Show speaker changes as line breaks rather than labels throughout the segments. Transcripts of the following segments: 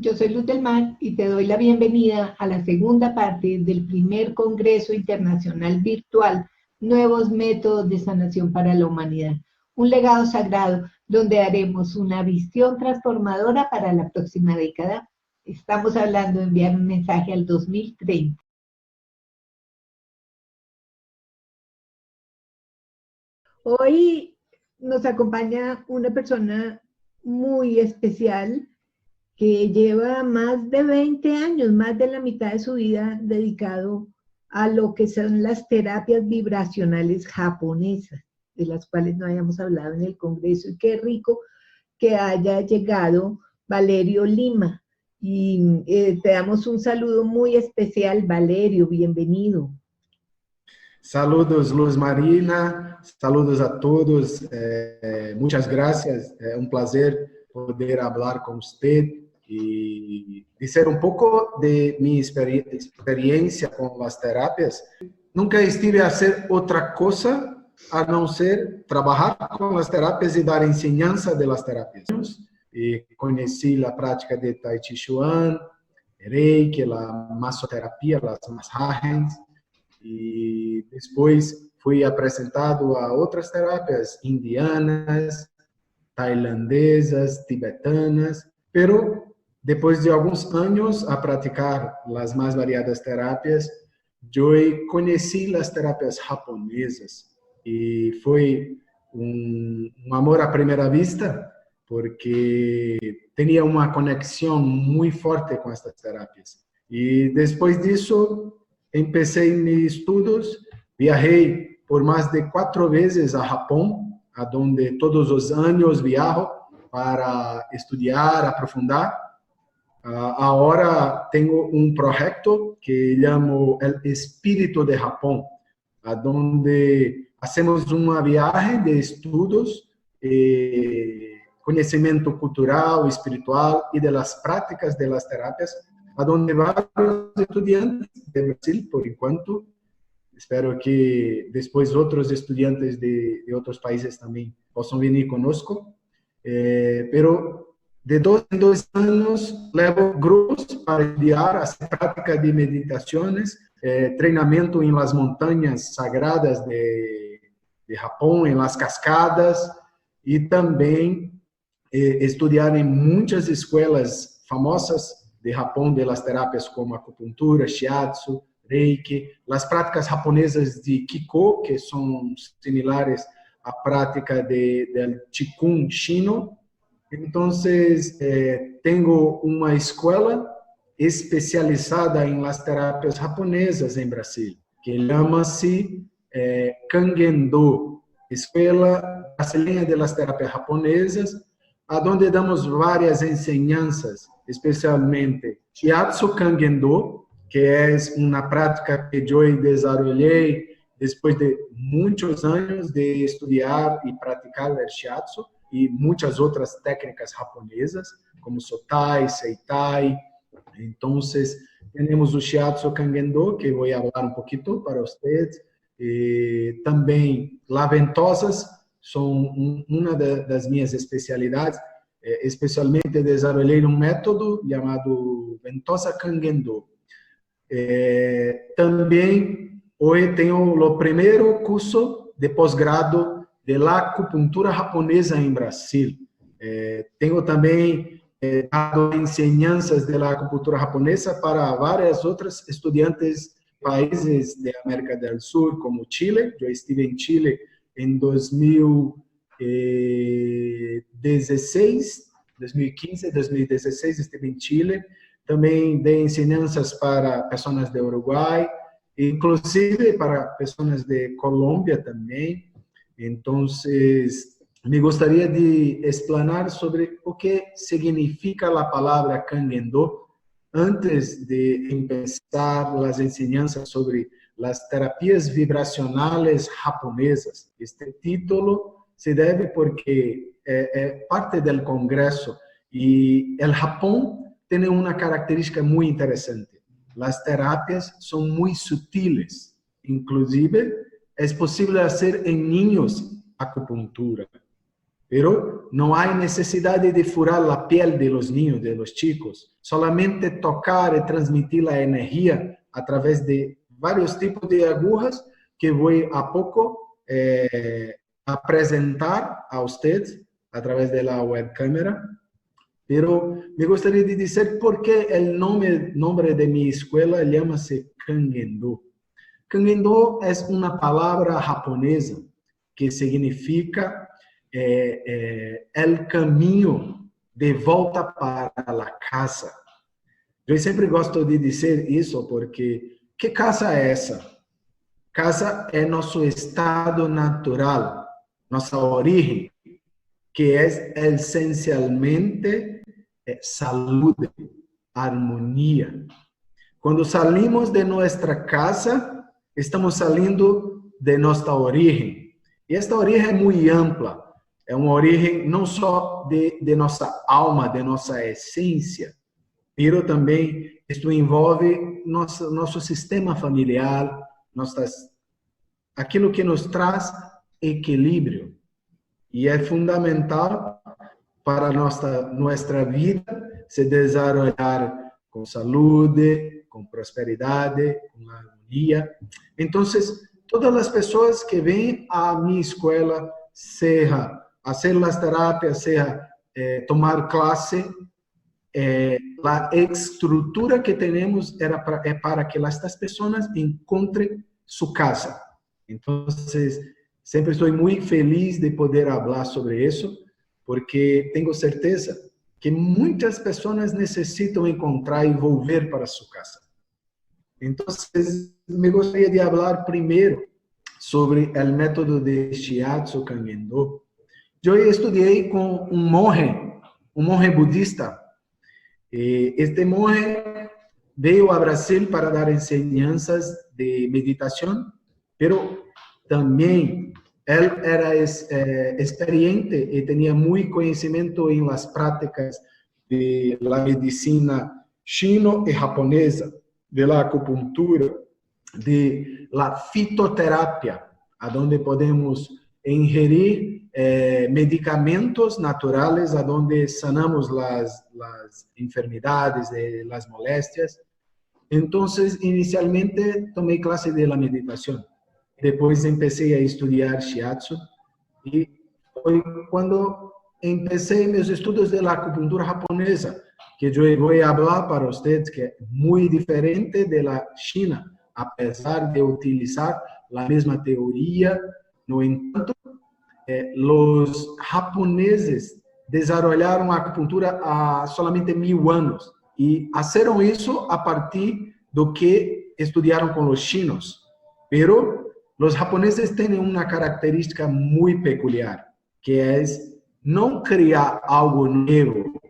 Yo soy Luz del Mar y te doy la bienvenida a la segunda parte del primer Congreso Internacional Virtual Nuevos Métodos de Sanación para la Humanidad, un legado sagrado donde haremos una visión transformadora para la próxima década. Estamos hablando de enviar un mensaje al 2030. Hoy nos acompaña una persona muy especial que lleva más de 20 años, más de la mitad de su vida dedicado a lo que son las terapias vibracionales japonesas, de las cuales no hayamos hablado en el Congreso, y qué rico que haya llegado Valerio Lima. Y te damos un saludo muy especial, Valerio, bienvenido.
Saludos, Luz Marina, saludos a todos, muchas gracias, es un placer poder hablar con usted y decir un poco de mi experiencia con las terapias. Nunca estuve a hacer otra cosa a no ser trabajar con las terapias y dar enseñanza de las terapias. Y conocí la práctica de Tai Chi Chuan, Reiki, la masoterapia, las massagens, e depois fui apresentado a outras terapias indianas, tailandesas, tibetanas, pero depois de alguns anos a praticar as mais variadas terapias, eu conheci as terapias japonesas e foi amor à primeira vista, porque tinha uma conexão muito forte com estas terapias. E depois disso, empecé mis estudos, viajé por más de 4 veces a Japón, a donde todos los años viajo para estudiar, aprofundar. Ahora tengo un proyecto que llamo El Espíritu de Japón, a donde hacemos una viaje de estudos, conocimiento cultural, espiritual y de las prácticas de las terapias, a donde varios estudiantes de Brasil, por enquanto, espero que depois outros estudiantes de outros países também possam vir conosco, pero de 2 em 2 anos levo grupos para enviar as práticas de meditações, treinamento em las montanhas sagradas de Japão, em las cascadas, e também estudar em muitas escolas famosas de Japão, de las terapias como acupuntura, shiatsu, reiki, las práticas japonesas de Kiko, que são similares à prática del Qigong chino. Então, tenho uma escola especializada em las terapias japonesas em Brasil, que chama-se Kangen-do, Escola Brasileira de las Terapias Japonesas, onde damos várias enseñanças, especialmente Shiatsu Kangen-do, que é uma prática que eu desenvolvi depois de muitos anos de estudar e praticar o Shiatsu e muitas outras técnicas japonesas, como Sotai, Seitai. Então, temos o Shiatsu Kangen-do, que vou falar um pouquinho para vocês. E também, laventosas são uma das minhas especialidades, especialmente desenvolvi um método chamado Ventosa Kangen-do. Também, hoje tenho o primeiro curso de pós-grado de acupuntura japonesa em Brasil. Tenho também dado enseñanças de acupuntura japonesa para várias outras estudantes de países de América do Sul, como Chile. Eu estive em Chile em 2016, 2015, 2016 estive em Chile. Também dei ensinanças para pessoas de Uruguai, inclusive para pessoas de Colômbia também. Então, me gostaria de explanar sobre o que significa a palavra Kangen-do antes de começar as ensinanças sobre as terapias vibracionais japonesas. Este título se deve porque é parte do congresso e o Japão tem uma característica muito interessante. As terapias são muito sutiles. Inclusive, é possível fazer em niños acupuntura. Pero no hay necesidad de furar la piel de los niños, de los chicos. Solamente tocar y transmitir la energía a través de varios tipos de agujas que voy a poco a presentar a ustedes a través de la webcámara. Pero me gustaría decir por qué el nombre de mi escuela llama-se Kangendo. Kangendo es una palabra japonesa que significa el camino de volta para la casa. Yo siempre gosto de decir eso porque, ¿qué casa es esa? Casa es nuestro estado natural, nuestra origen, que es esencialmente salud, armonía. Cuando salimos de nuestra casa, estamos saliendo de nuestra origen. Y esta origen es muy ampla. É uma origem não só de nossa alma, de nossa essência, mas também isto envolve nosso sistema familiar, aquilo que nos traz equilíbrio. E é fundamental para nossa vida se desenvolver com saúde, com prosperidade, com harmonia. Então, todas as pessoas que vêm à minha escola, seja hacer las terapias, sea tomar clase, la estructura que tenemos es para que estas personas encuentren su casa. Entonces, siempre estoy muy feliz de poder hablar sobre eso, porque tengo certeza que muchas personas necesitan encontrar y volver para su casa. Entonces, me gustaría de hablar primero sobre el método de Shiatsu Kangendo. Eu estudei com um monge budista. Este monge veio ao Brasil para dar enseñanças de meditação, pero também ele era experiente e tinha muito conhecimento em las práticas de la medicina chino e japonesa, de la acupuntura, de la fitoterapia, aonde podemos ingerir medicamentos naturales a donde sanamos las enfermedades, las molestias. Entonces, inicialmente tomé clase de la meditación. Después empecé a estudiar Shiatsu y fue cuando empecé mis estudios de la acupuntura japonesa, que yo voy a hablar para ustedes que es muy diferente de la china, a pesar de utilizar la misma teoría. No entanto, los japoneses desarrollaron a acupuntura há solamente 1000 anos e fizeram isso a partir do que estudaram com os chinos. Pero os japoneses têm uma característica muito peculiar, que é não criar algo novo,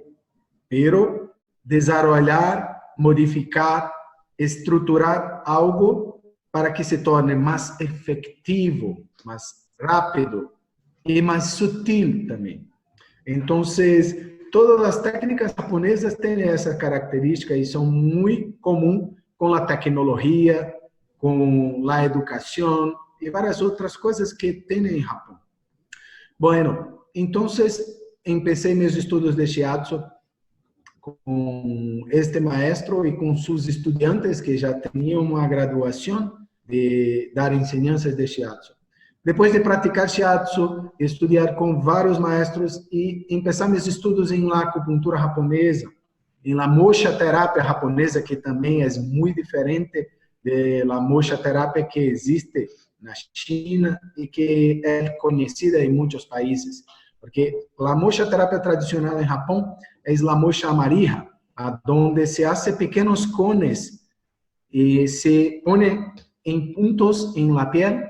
pero desarrollar, modificar, estruturar algo para que se torne mais efetivo, mais rápido e mais sutil também. Então, todas as técnicas japonesas têm essa característica e são muito comuns com a tecnologia, com a educação e várias outras coisas que tem em Japão. Bueno, então, empecé meus estudos de Shiatsu com este maestro e com seus estudantes que já tinham uma graduação de dar enseñanças de Shiatsu. Depois de praticar Shiatsu, estudar com vários maestros e começar meus estudos em la acupuntura japonesa, em la mocha terapia japonesa, que também é muito diferente de la mocha terapia que existe na China e que é conhecida em muitos países. Porque la mocha terapia tradicional em Japão é la mocha amarilla, onde se hace pequenos cones e se pone em pontos em la piel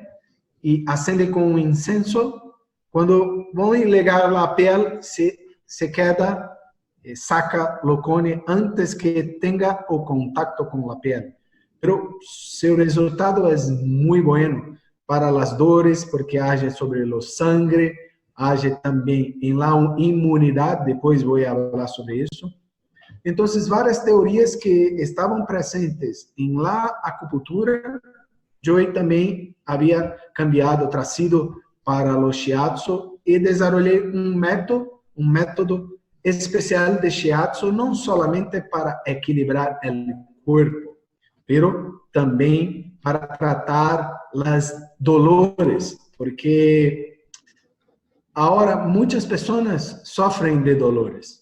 e acende com incenso. Quando vão ligar a pele, se queda, saca o cone antes que tenha o contato com a pele. Pero seu resultado é muito bueno para as dores, porque age sobre o sangue, age também em la imunidade, depois vou falar sobre isso. Então, várias teorias que estavam presentes em la acupuntura, eu também havia cambiado, trazido para o Shiatsu y desarrollé un método especial de shiatsu, no solamente para equilibrar el cuerpo, pero también para tratar las dolores, porque ahora muchas personas sufren de dolores.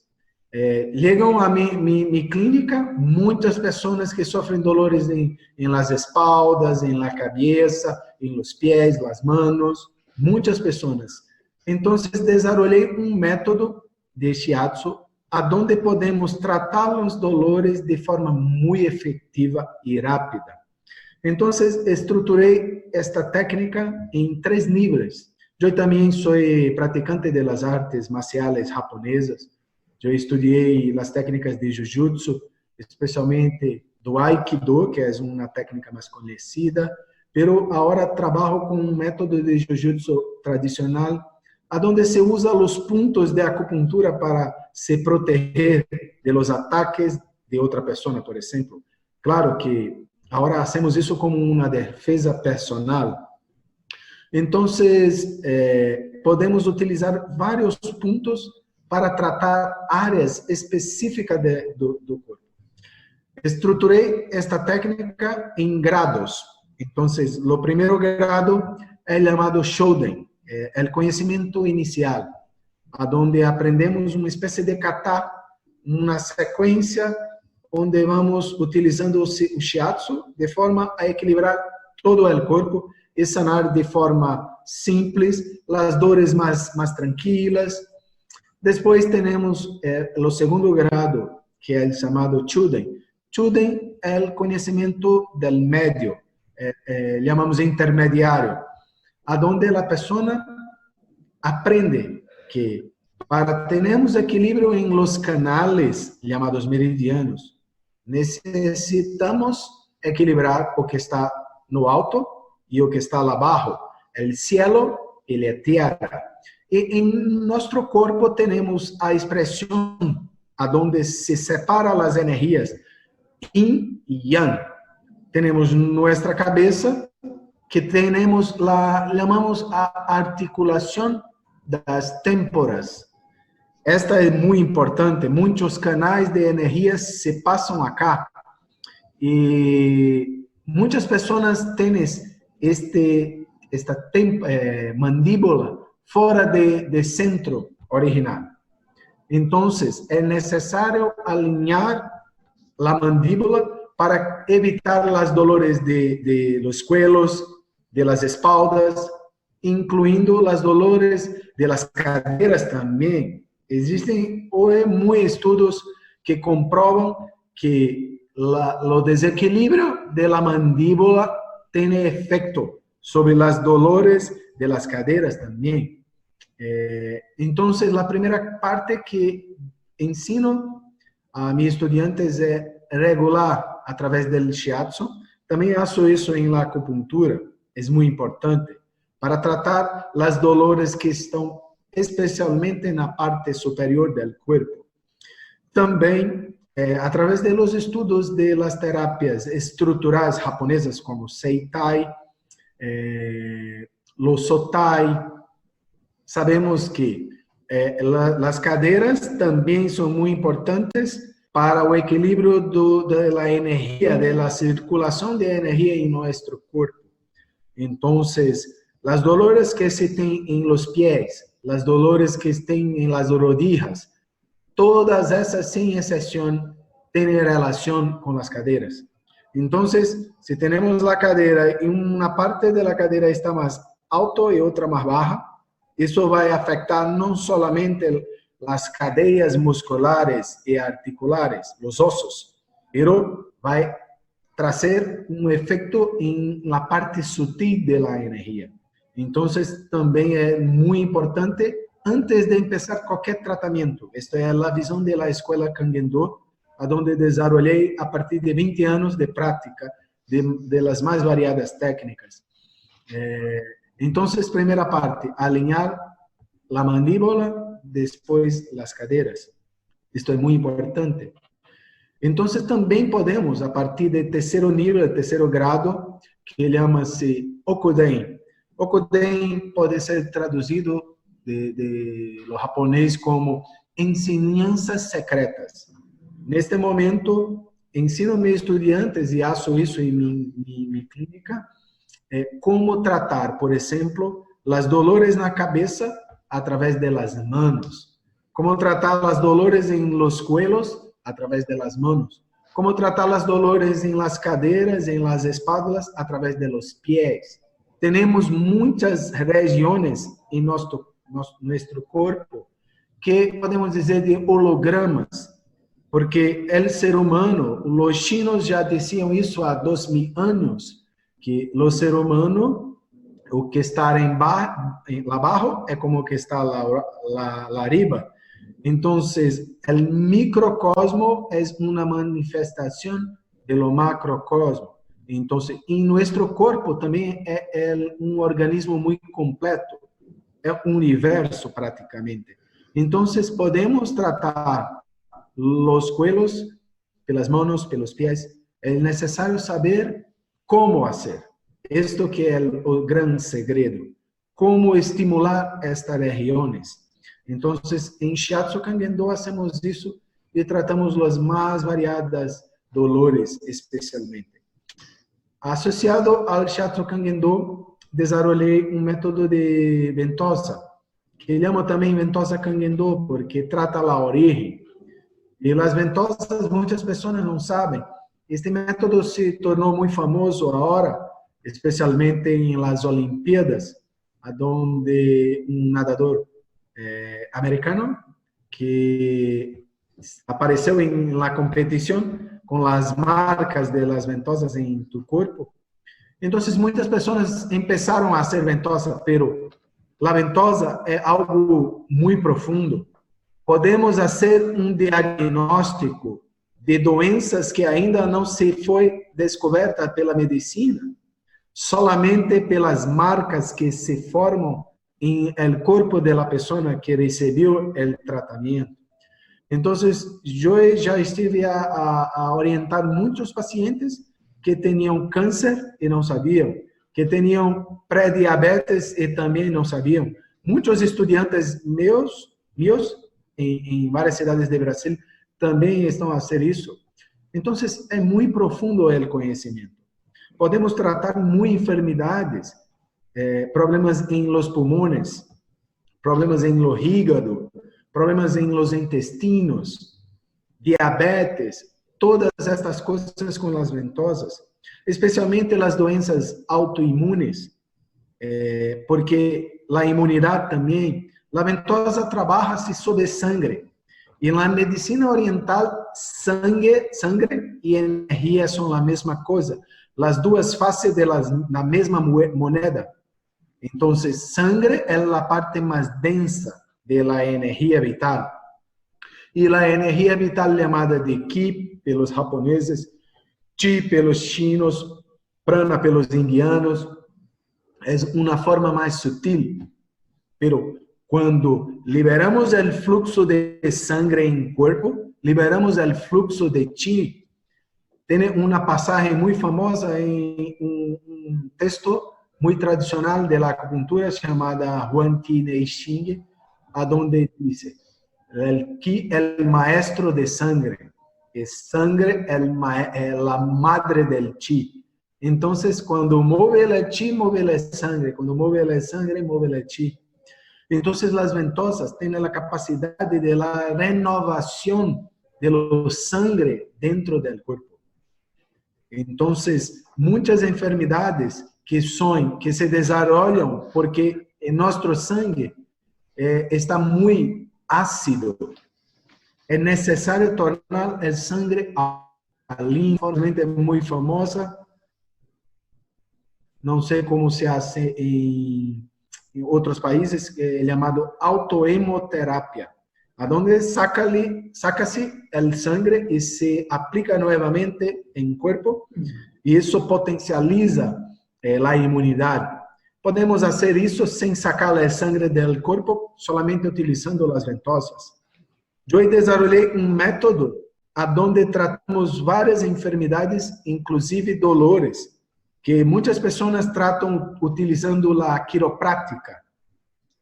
Llegan a mi clínica muchas personas que sufren dolores en las espaldas, en la cabeza, en los pies, las manos, muchas personas. Entonces desarrollé un método de shiatsu a donde podemos tratar los dolores de forma muy efectiva y rápida. Entonces estructuré esta técnica en 3 niveles. Yo también soy practicante de las artes marciales japonesas. Yo estudié las técnicas de Jiu-Jitsu, especialmente do Aikido, que es una técnica más conocida, pero ahora trabajo con un método de Jiu-Jitsu tradicional, a donde se usa los puntos de acupuntura para se proteger de los ataques de otra persona, por ejemplo. Claro que ahora hacemos eso como una defensa personal. Entonces, podemos utilizar varios puntos para tratar áreas específicas do corpo. Estruturei esta técnica em grados. Então, o primeiro grado é chamado Shoden, é o conhecimento inicial, onde aprendemos uma espécie de kata, uma sequência onde vamos utilizando o shiatsu de forma a equilibrar todo o corpo e sanar de forma simples as dores mais tranquilas. Depois temos o segundo grado, que é o chamado Chuden. Chuden é o conhecimento del médio, chamamos intermediário, onde a pessoa aprende que para termos equilíbrio em los canales, chamados meridianos, necessitamos equilibrar o que está no alto e o que está lá abaixo, o cielo e a terra. E em nosso corpo temos a expressão aonde se separam as energias yin e yang. Temos nossa cabeça que chamamos a articulação das têmporas. Esta é muito importante. Muitos canais de energias se passam acá e muitas pessoas têm esta mandíbula fora de centro original. Então, é necessário alinhar a mandíbula para evitar as dores de los cuellos, de las espaldas, incluindo as dores de las caderas também. Existem hoje muitos estudos que comprovam que o desequilíbrio de la mandíbula tem efeito sobre as dores de las caderas também. Então, a primeira parte que ensino a mis estudiantes é regular a través do shiatsu. Também faço isso em la acupuntura. É muito importante para tratar as dores que estão especialmente na parte superior do corpo. Também, a través de los estudos de las terapias estruturais japonesas, como Seitai, los Sotai, sabemos que as cadeiras também são muito importantes para o equilíbrio da energia, da circulação de energia em nosso corpo. Então, as dores que se tem em los pies, as dores que tem em las rodillas, todas essas, sem exceção, têm relação com as cadeiras. Então, se temos a cadeira e uma parte da cadeira está mais alta e outra mais baixa, isso vai afetar não somente as cadeias musculares e articulares, os ossos, mas vai trazer um efeito na parte sutil da energia. Então, também é muito importante, antes de começar qualquer tratamento. Esta é a visão da escola Kangen-do, onde desenvolvi a partir de 20 anos de prática de las mais variadas técnicas. Então, primeira parte, alinhar a mandíbula, depois as cadeiras. Isto é muito importante. Então, também podemos, a partir do terceiro nível, terceiro grado, que chama-se Okuden. Okuden pode ser traduzido de lo japonés como enseñanzas secretas. Neste momento, ensino a meus estudiantes, e faço isso em minha clínica, como tratar, por exemplo, as dolores na cabeça através das manos. Como tratar as dolores em los cuellos através das manos. Como tratar as dolores em las cadeiras, em las espaldas, através de los pies. Temos muitas regiões em nosso corpo que podemos dizer de hologramas, porque o ser humano, os chinos já diziam isso há 2000 anos, que o ser humano, o que está lá abaixo é como o que está lá arriba. Então, o microcosmo é uma manifestação do macrocosmo. Então, em nosso corpo também é organismo muito completo, é um universo praticamente. Então, podemos tratar os cuellos pelas mãos, pelos pés. É necessário saber como fazer. Isto que é o grande segredo. Como estimular estas regiões. Então, em Shiatsu Kangen-do hacemos isso e tratamos as mais variadas dolores, especialmente. Associado ao Shiatsu Kangen-do, desenvolvi um método de ventosa, que chamo também ventosa Kangen-do, porque trata a origem. E as ventosas, muitas pessoas não sabem. Este método se tornou muito famoso agora, especialmente em las Olimpíadas, onde um nadador americano que apareceu em la competição com as marcas de las ventosas em tu corpo. Então, muitas pessoas começaram a ser ventosa, pero la ventosa é algo muito profundo. Podemos fazer um diagnóstico de doenças que ainda não se foi descoberta pela medicina, solamente pelas marcas que se formam em el corpo de la pessoa que recebeu o tratamento. Então, eu já estive a orientar muitos pacientes que tinham câncer e não sabiam, que tinham pré-diabetes e também não sabiam. Muitos estudantes meus em várias cidades do Brasil também estão a fazer isso. Então, é muito profundo o conhecimento. Podemos tratar muitas enfermidades, problemas em los pulmões, problemas em lo hígado, problemas em los intestinos, diabetes, todas estas coisas com as ventosas, especialmente as doenças autoimunes, porque a imunidade também, a ventosa trabalha-se sobre sangue. E na medicina oriental, sangue e energia são a mesma coisa, as duas faces da mesma moeda. Então, sangue é a parte mais densa da energia vital. E a energia vital chamada de Ki pelos japoneses, Chi pelos chinos, Prana pelos indianos, é uma forma mais sutil. Pero quando liberamos o fluxo de sangue em corpo, liberamos o fluxo de Chi. Tem uma passagem muito famosa em um texto muito tradicional da acupuntura chamada Huan Ti Nei Xing, onde diz: el Qi é o maestro de sangre, e sangre é a madre del Qi. Então, quando move o Qi, move o sangre. Quando move o sangre, move o Qi. Então, as ventosas têm a capacidade de la renovação do sangue dentro do corpo. Então, muitas enfermidades que se desenvolvem porque nosso sangue está muito ácido. É necessário tornar o sangue alcalino, é muito famosa. Não sei como se faz em outros países, é chamado autohemoterapia, onde saca-se o sangue e se aplica novamente em corpo, e isso potencializa a imunidade. Podemos fazer isso sem sacar o sangue do corpo, solamente utilizando as ventosas. Eu desenvolvi um método onde tratamos várias enfermidades, inclusive dolores, que muitas pessoas tratam utilizando a quiroprática.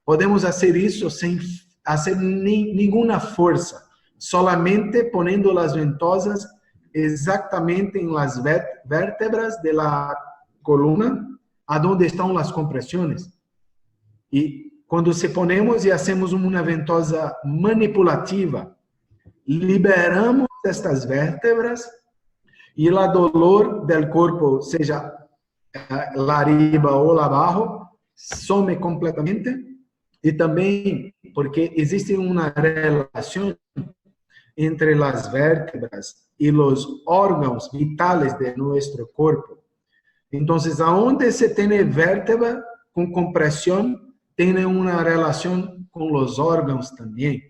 podemos hacer eso sin hacer ninguna fuerza, solamente poniendo las ventosas exactamente en las vértebras de la columna, a donde están las compresiones. Y cuando se ponemos y hacemos una ventosa manipulativa, liberamos estas vértebras y el dolor del cuerpo, sea la arriba o la abajo, some completamente. Y también porque existe una relación entre las vértebras y los órganos vitales de nuestro cuerpo. Entonces, aonde se tiene vértebra con compresión, tiene una relación con los órganos también.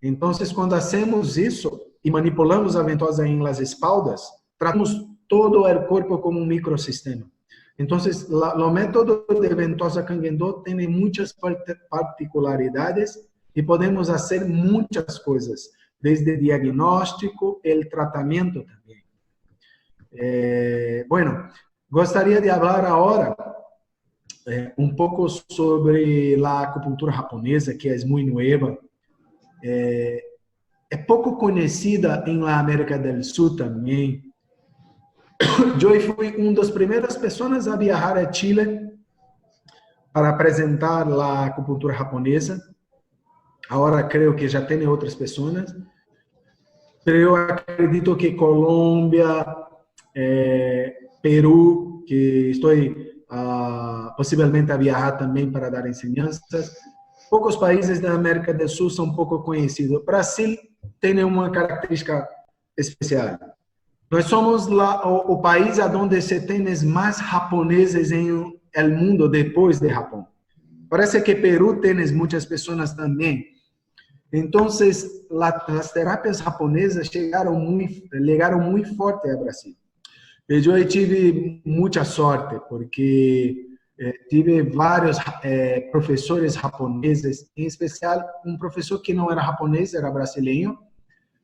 Entonces, cuando hacemos eso y manipulamos la ventosa en las espaldas, tratamos todo el cuerpo como un microsistema. Entonces, los métodos de ventosa Kangen-Do tienen muchas particularidades y podemos hacer muchas cosas, desde diagnóstico, el tratamiento también. Bueno, gostaria de hablar ahora un poco sobre la acupuntura japonesa, que es muy nueva. Es poco conocida en la América del Sur también. Yo fui una de las primeras personas a viajar a Chile para presentar la acupuntura japonesa. Ahora creo que ya tiene otras personas. Pero yo acredito que Colombia, Perú, que estoy posiblemente a viajar también para dar enseñanzas. Pocos países de América del Sur son poco conocidos. Brasil tiene una característica especial. Nós somos o país onde se tem mais japoneses em el mundo depois de Japão. Parece que Peru tem muitas pessoas também. Então, as terapias japonesas chegaram muito forte ao Brasil. Eu tive muita sorte, porque tive vários professores japoneses, em especial um professor que não era japonês, era brasileiro,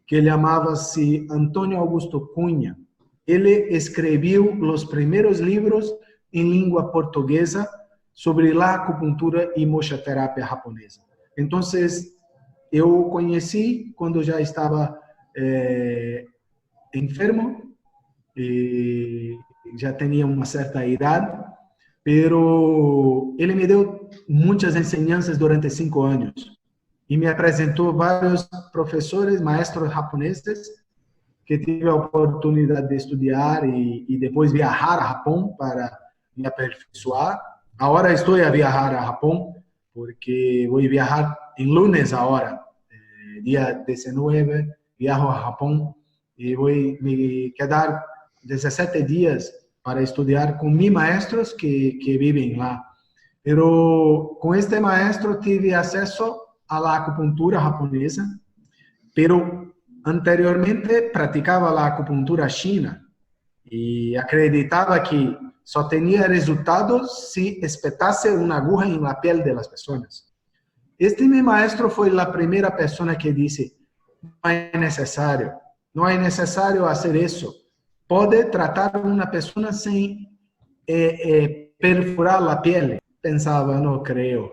que ele chamava-se Antônio Augusto Cunha. Ele escreveu os primeiros livros em língua portuguesa sobre a acupuntura e mochoterapia japonesa. Então, eu conheci quando já estava enfermo, e já tinha uma certa idade, pero ele me deu muitas ensinanças durante 5 anos. E me apresentou vários professores, maestros japoneses, que tive a oportunidade de estudar e depois viajar a Japão para me aperfeiçoar. Agora estou a viajar a Japão, porque vou viajar em lunes agora, dia 19, viajo a Japão e vou me quedar 17 dias para estudar com meus maestros que vivem lá. Pero com este maestro tive acesso a la acupuntura japonesa, pero anteriormente practicaba la acupuntura china y acreditaba que só tenía resultados si espetase una aguja en la piel de las personas. Este mi maestro fue la primera persona que dice, no es necesario hacer eso. Puede tratar a una persona sin perforar la piel. Pensaba, no creo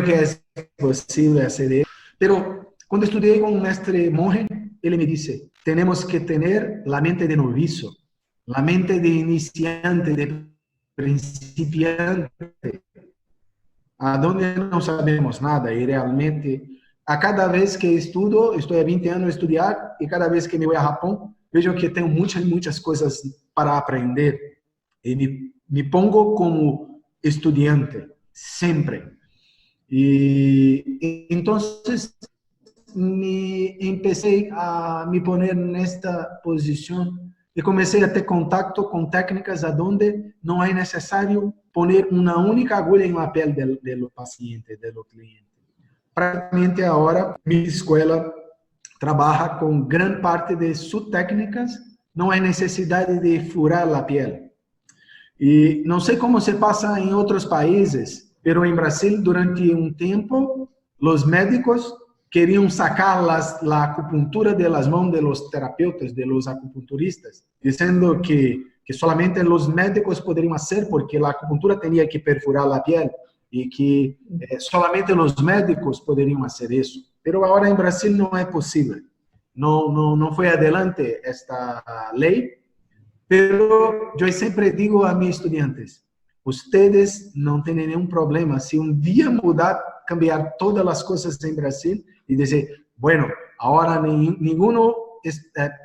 que es posible hacer eso. Pero cuando estudié con un mestre monje, él me dice, tenemos que tener la mente de novicio, la mente de iniciante, de principiante, a donde no sabemos nada. Y realmente, a cada vez que estudo, estoy a 20 años a estudiar, y cada vez que me voy a Japón, veo que tengo muchas cosas para aprender. Y me pongo como estudiante, siempre. Y entonces me empecé a me poner en esta posición y comencé a tener contacto con técnicas a donde no es necesario poner una única agulha en la piel de los pacientes, de los clientes. Prácticamente ahora mi escuela trabaja con gran parte de sus técnicas, no hay necesidad de furar la piel. Y no sé cómo se pasa en otros países, pero en Brasil durante un tiempo los médicos querían sacar la acupuntura de las manos de los terapeutas, de los acupunturistas, diciendo que solamente los médicos podrían hacer porque la acupuntura tenía que perforar la piel. y que solamente los médicos podrían hacer eso. Pero ahora en Brasil no es posible. No fue adelante esta ley, pero yo siempre digo a mis estudiantes, ustedes no tienen ningún problema si un día cambiar todas las cosas en Brasil y decir, bueno, ahora ninguno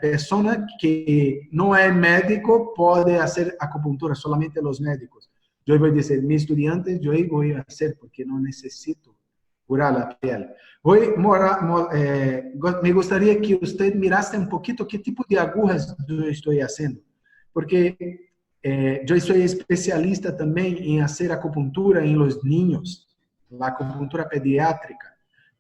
persona que no es médico puede hacer acupuntura, solamente los médicos. Yo voy a decir, mis estudiantes, yo voy a hacer porque no necesito curar la piel. Me gustaría que usted mirase un poquito qué tipo de agujas yo estoy haciendo, porque yo soy especialista también en hacer acupuntura en los niños, la acupuntura pediátrica.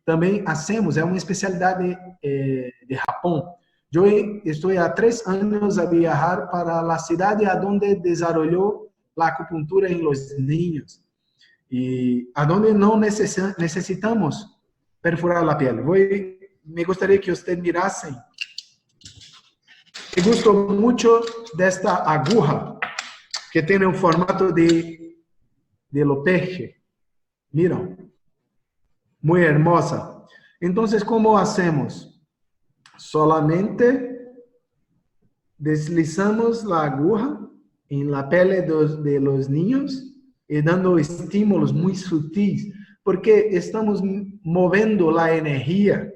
También hacemos, es una especialidad de Japón. Yo estoy a 3 años a viajar para la ciudad a donde desarrolló la acupuntura en los niños y a donde no necesitamos perforar la piel. Me gustaría que usted mirase. Me gustó mucho de esta aguja que tiene un formato de lopeje. Mira, muy hermosa. Entonces, ¿cómo hacemos? Solamente deslizamos la aguja en la piel de los niños y dando estímulos muy sutiles, porque estamos moviendo la energía.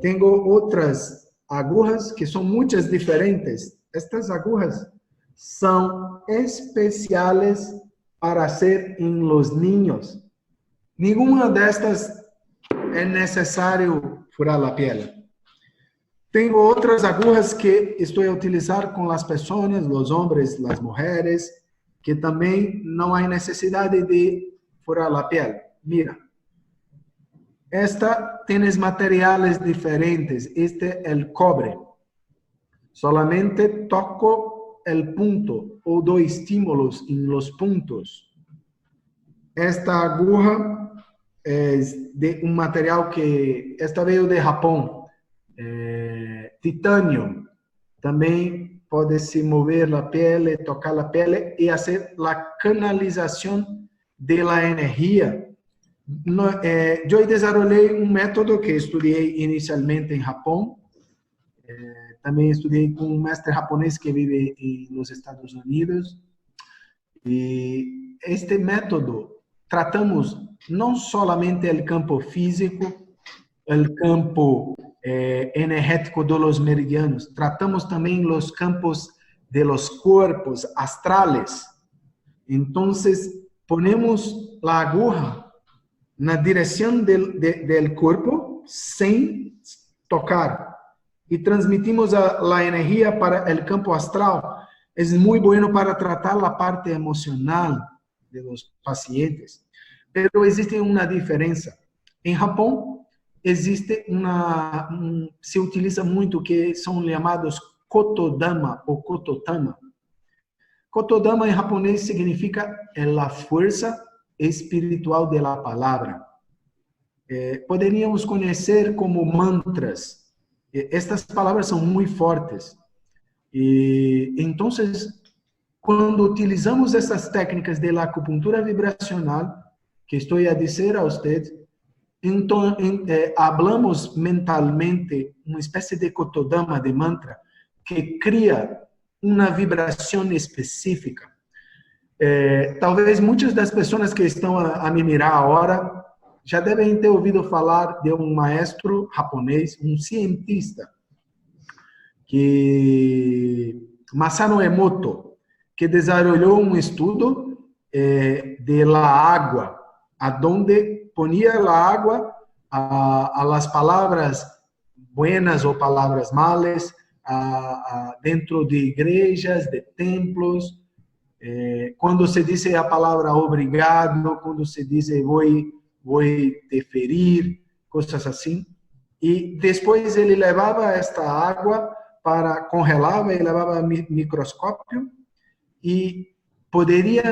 Tengo otras agujas que son muchas diferentes. Estas agujas son especiales para hacer en los niños. Ninguna de estas es necesario furar la piel. Tengo otras agujas que estoy a utilizar con las personas, los hombres, las mujeres, que también no hay necesidad de furar la piel. Mira, esta tiene materiales diferentes. Este es el cobre. Solamente toco el punto o doy estímulos en los puntos. Esta aguja es de un material que esta veio de Japón, titanio. También puede-se mover la piel, tocar la piel y hacer la canalización de la energía. Yo desarrollé un método que estudié inicialmente en Japón. También estudié con un maestro japonés que vive en los Estados Unidos. Y este método tratamos no solamente el campo físico, el campo energético de los meridianos, tratamos también los campos de los cuerpos astrales. Entonces, ponemos la aguja en la dirección del cuerpo sin tocar y transmitimos la energía para el campo astral. Es muy bueno para tratar la parte emocional de los pacientes. Pero existe una diferencia. En Japón existe se utiliza mucho que son llamados kotodama o kototama. Kotodama en japonés significa la fuerza espiritual de la palabra. Poderíamos conocer como mantras. Estas palabras son muy fuertes. Entonces, cuando utilizamos estas técnicas de la acupuntura vibracional, que estoy a decir a usted, entonces, hablamos mentalmente una especie de kotodama, de mantra, que crea una vibración específica. Tal vez muchas de las personas que están a me mirar ahora já devem ter ouvido falar de um maestro japonês, um cientista, Masaru Emoto, que desenvolveu um estudo de la agua, aonde ponia la agua a las palabras buenas ou palavras malas dentro de igrejas, de templos. Quando se diz a palavra obrigado, quando se diz vou te ferir, coisas assim. E depois ele levava esta água congelava e levava microscópio e poderia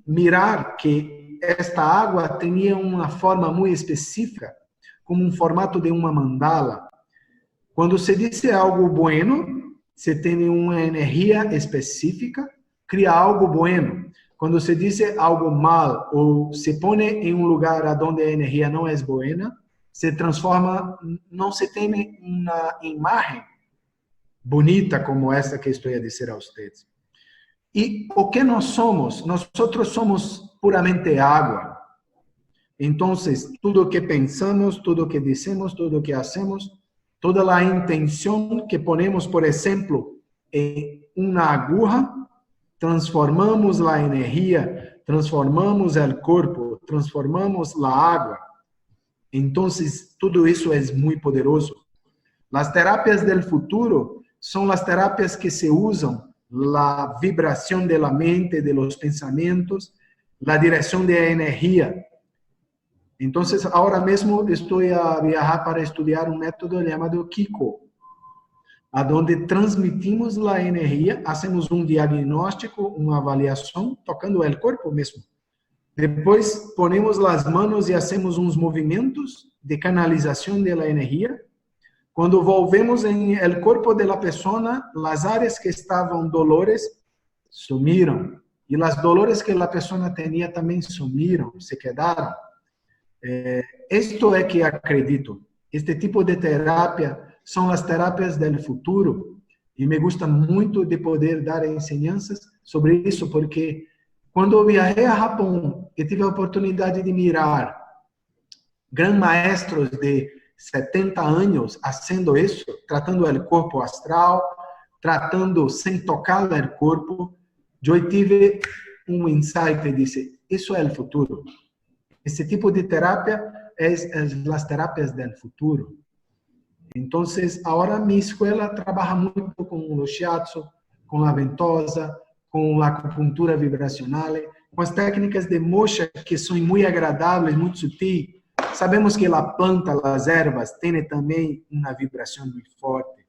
mirar que esta água tinha uma forma muito específica, como um formato de uma mandala. Quando se diz algo bueno, se tem uma energia específica, cria algo bueno. quando se diz algo mal ou se põe em um lugar onde a energia não é boa, se transforma, não se tem uma imagem bonita como esta que estou a dizer a vocês. E o que nós somos? Nós somos puramente água. Então, tudo o que pensamos, tudo o que dizemos, tudo o que hacemos, toda a intenção que ponemos, por exemplo, em uma aguja, transformamos a energia, transformamos o corpo, transformamos a água. Então, tudo isso é muito poderoso. As terapias do futuro são as terapias que se usam a vibração da mente, de los pensamentos, a direção da energia. Então, agora mesmo estou a viajar para estudar um método chamado Kiko, onde transmitimos a energia, hacemos um diagnóstico, uma avaliação, tocando o corpo mesmo. Depois, ponemos as mãos e hacemos uns movimentos de canalização da energia. Quando volvemos em el corpo de la persona, as áreas que estavam dolores sumiram. E as dolores que a pessoa tinha também sumiram, se quedaram. Isto é que acredito. Este tipo de terapia são as terapias do futuro. E me gusta muito de poder dar ensinanças sobre isso, porque quando eu viajei a Japão e tive a oportunidade de mirar grandes maestros de 70 anos fazendo isso, tratando o corpo astral, tratando sem tocar o corpo, eu tive um insight e disse, isso é o futuro. Esse tipo de terapia é as terapias do futuro. Então, agora minha escola trabalha muito com o shiatsu, com a ventosa, com a acupuntura vibracional, com as técnicas de moxa que são muito agradáveis, muito sutis. Sabemos que a planta, as ervas, têm também uma vibração muito forte.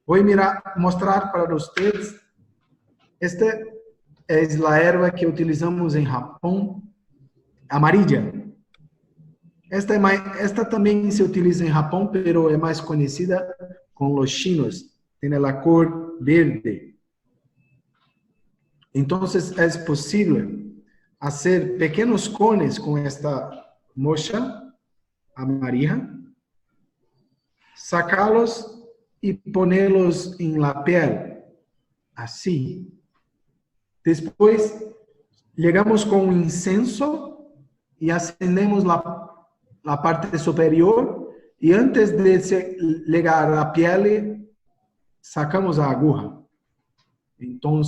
Vou mostrar para vocês. Esta é a erva que utilizamos em Japão, amarilla. Esta também se utiliza em Japão, mas é mais conhecida com os chinos. Tem a cor verde. Então, é possível fazer pequenos cones com esta mocha amarilla, sacá-los e pô-los em la piel, assim. Depois, chegamos com um incenso e acendemos a parte superior e antes de chegar à pele, sacamos a aguja. Então,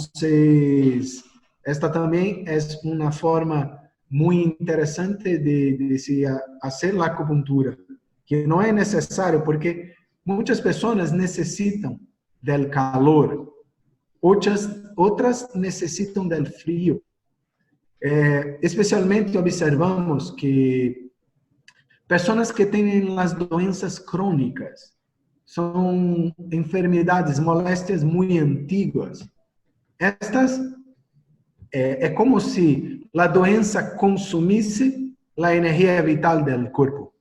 esta também é uma forma muito interessante de se fazer a acupuntura, que não é necessário, porque muitas pessoas necessitam do calor, outras necessitam do frio. Especialmente observamos que pessoas que têm as doenças crônicas são enfermidades, moléstias muito antigas. Estas é como se a doença consumisse a energia vital do corpo.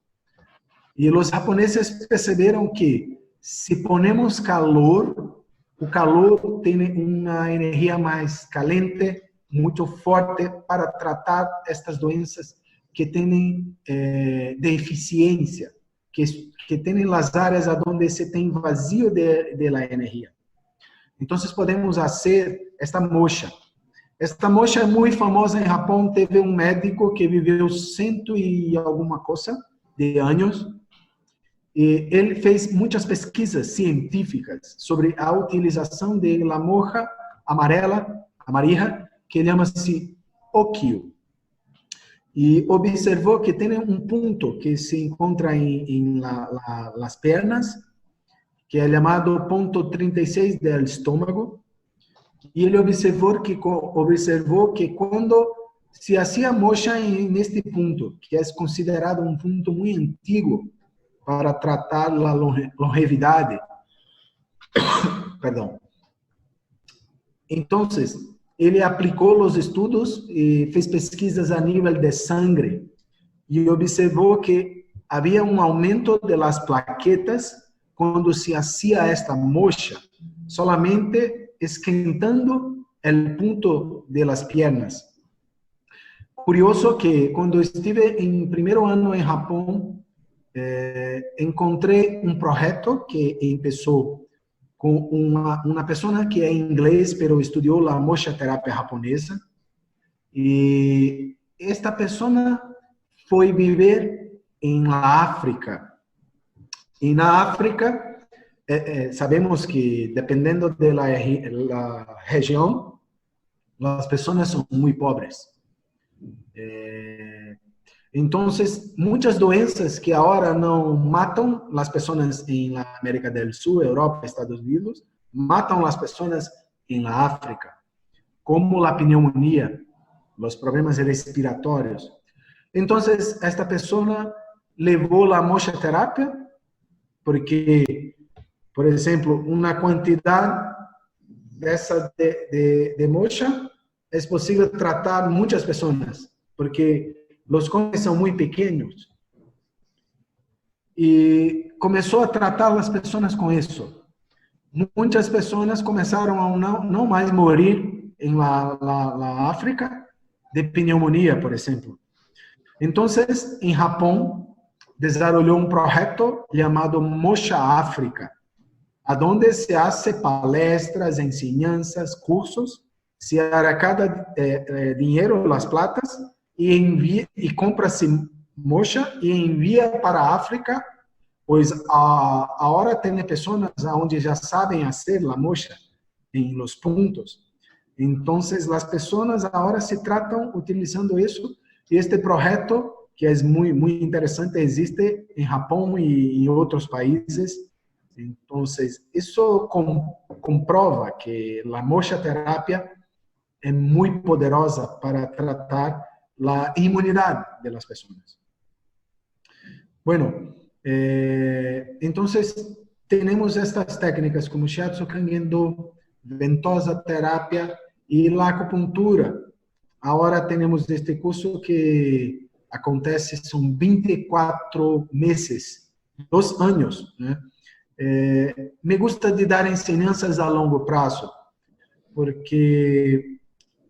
E os japoneses perceberam que se ponemos calor, o calor tem uma energia mais caliente, muito forte para tratar estas doenças que têm deficiência, que têm as áreas onde se tem vazio de la energia. Então, podemos fazer esta mocha. Esta mocha é muito famosa em Japão. Teve um médico que viveu 100 e alguma coisa de anos. E ele fez muitas pesquisas científicas sobre a utilização da mocha amarilla, que chama-se Okyu. E observou que tem um ponto que se encontra em las pernas, que é chamado ponto 36 do estômago. E ele observou que quando se fazia mocha neste ponto, que é considerado um ponto muito antigo para tratar a longevidade, perdão. Então, ele aplicou os estudos e fez pesquisas a nível de sangue e observou que havia um aumento das plaquetas quando se hacía esta mocha, solamente esquentando o ponto de las piernas. curioso que quando estive em primeiro ano em Japão, encontrei um projeto que começou com uma pessoa que é inglês, pero estudou a mocha terapia japonesa. E esta pessoa foi viver na África. E na África, sabemos que dependendo da região, as pessoas são muito pobres. Então, muitas doenças que agora não matam as pessoas na América do Sul, Europa, Estados Unidos, matam as pessoas na África, como a pneumonia, os problemas respiratórios. Então, esta pessoa levou a mocha terapia, porque, por exemplo, uma quantidade dessa de mocha é possível tratar muitas pessoas, porque os cones são muito pequenos. E começou a tratar as pessoas com isso. Muitas pessoas começaram a não mais morrer na África de pneumonia, por exemplo. Então, em Japão, desenvolveu um projeto chamado Mocha África, onde se hace palestras, ensinanças, cursos, se arrecada dinheiro, as platas, e compra-se mocha e envia para a África, pois agora tem pessoas onde já sabem fazer a mocha em los pontos. Então, as pessoas agora se tratam utilizando isso, e este projeto, que é muito interessante, existe em Japão e em outros países. Então, isso comprova que a mocha terapia é muito poderosa para tratar a imunidade das pessoas. Bueno, então temos estas técnicas como Shiatsu Kangendo, ventosa terapia e a acupuntura. Agora temos este curso que acontece, são 24 meses, 2 anos, né? Me gusta de dar ensinanças a longo prazo, porque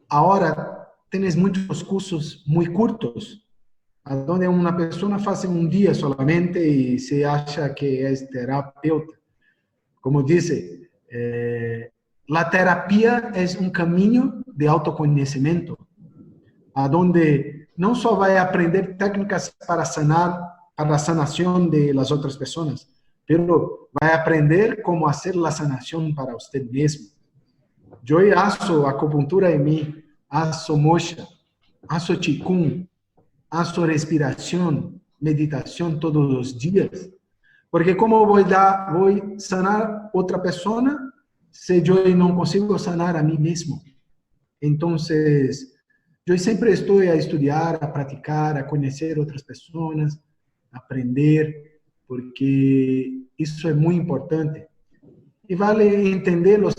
agora tens muitos cursos muito curtos, onde uma pessoa faz um dia solamente e se acha que é terapeuta. Como disse, a terapia é um caminho de autoconhecimento, onde não só vai aprender técnicas para sanar, para a sanação das outras pessoas, pero vai aprender como fazer a sanação para você mesmo. Eu faço acupuntura em mim, faço mocha, faço qigong, faço respiração, meditação todos os dias, porque como vou sanar outra pessoa se eu não consigo sanar a mim mesmo? Então, eu sempre estou a estudar, a praticar, a conhecer outras pessoas, aprender, porque isso é muito importante. E vale entender os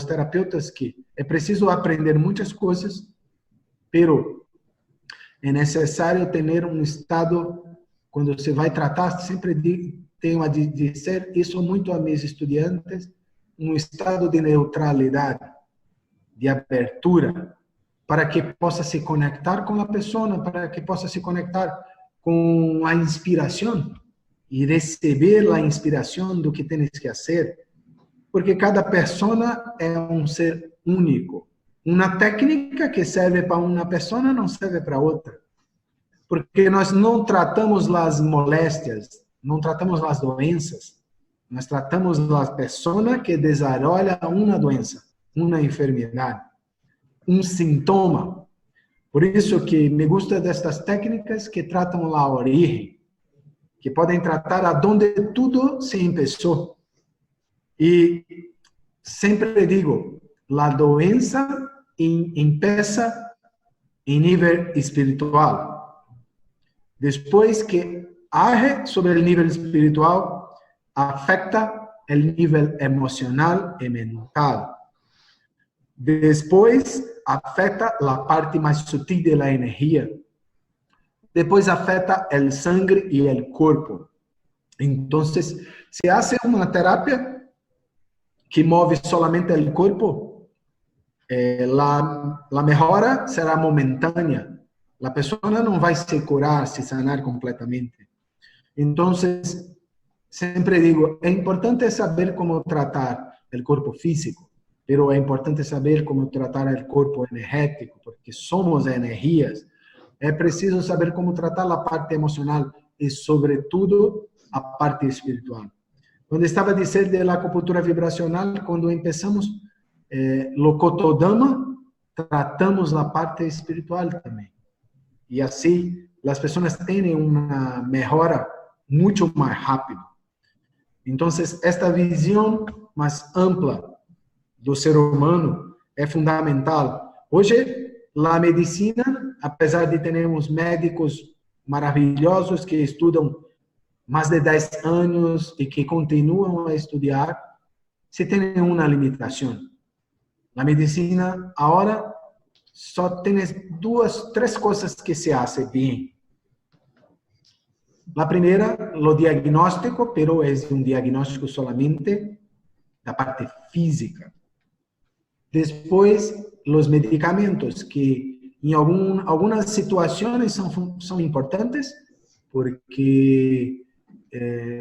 terapeutas que é preciso aprender muitas coisas, pero é necessário ter um estado, quando você vai tratar, sempre tenho a dizer isso muito a meus estudantes, um estado de neutralidade, de abertura, para que possa se conectar com a pessoa, para que possa se conectar com a inspiração e receber a inspiração do que tens que fazer, porque cada pessoa é um ser único. Uma técnica que serve para uma pessoa não serve para outra, porque nós não tratamos as moléstias, não tratamos as doenças, nós tratamos a pessoa que desenvolve uma doença, uma enfermidade, um sintoma. Por isso que me gusta destas técnicas que tratam a origem, que podem tratar aonde tudo se começou. E sempre digo, a doença começa em nível espiritual. Depois que age sobre o nível espiritual, afeta o nível emocional e mental. Depois, afeta a parte mais sutil da energia. Depois, afeta o sangue e o corpo. Então, se hace uma terapia que move solamente o corpo, la mejora será momentánea. La persona no va a se curar, se sanar completamente. Entonces, siempre digo, es importante saber cómo tratar el cuerpo físico, pero es importante saber cómo tratar el cuerpo energético, porque somos energías. Es preciso saber cómo tratar la parte emocional y sobre todo a parte espiritual. Cuando estaba diciendo de la acupuntura vibracional, cuando empezamos lo Kotodama, tratamos la parte espiritual también. Y así las personas tienen una mejora mucho más rápido. Entonces, esta visión más ampla do ser humano é fundamental. Hoje, a medicina, apesar de termos médicos maravilhosos que estudam mais de 10 anos e que continuam a estudar, se tem uma limitação. Na medicina, agora, só tem três coisas que se fazem bem. A primeira, o diagnóstico, pero é diagnóstico solamente da parte física. Depois, os medicamentos, que em algumas situações são importantes, porque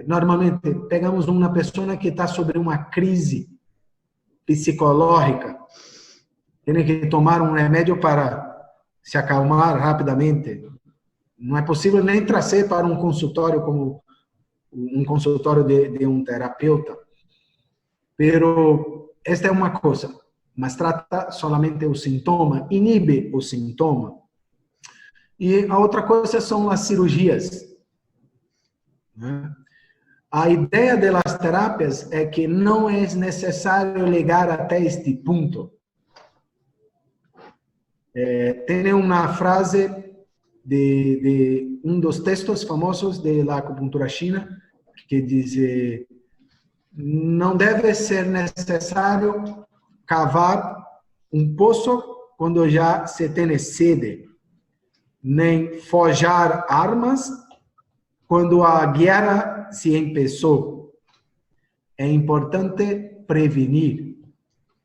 normalmente pegamos uma pessoa que está sobre uma crise psicológica, tem que tomar um remédio para se acalmar rapidamente. Não é possível nem trazer para um consultório como um consultório de um terapeuta. Pero esta é uma coisa, mas trata solamente o sintoma, inibe o sintoma. E a outra coisa são as cirurgias. A ideia das terapias é que não é necessário chegar até este ponto. Tem uma frase de um dos textos famosos da acupuntura china que diz: não deve ser necessário cavar um poço quando já se tem sede, nem forjar armas quando a guerra se começou. É importante prevenir.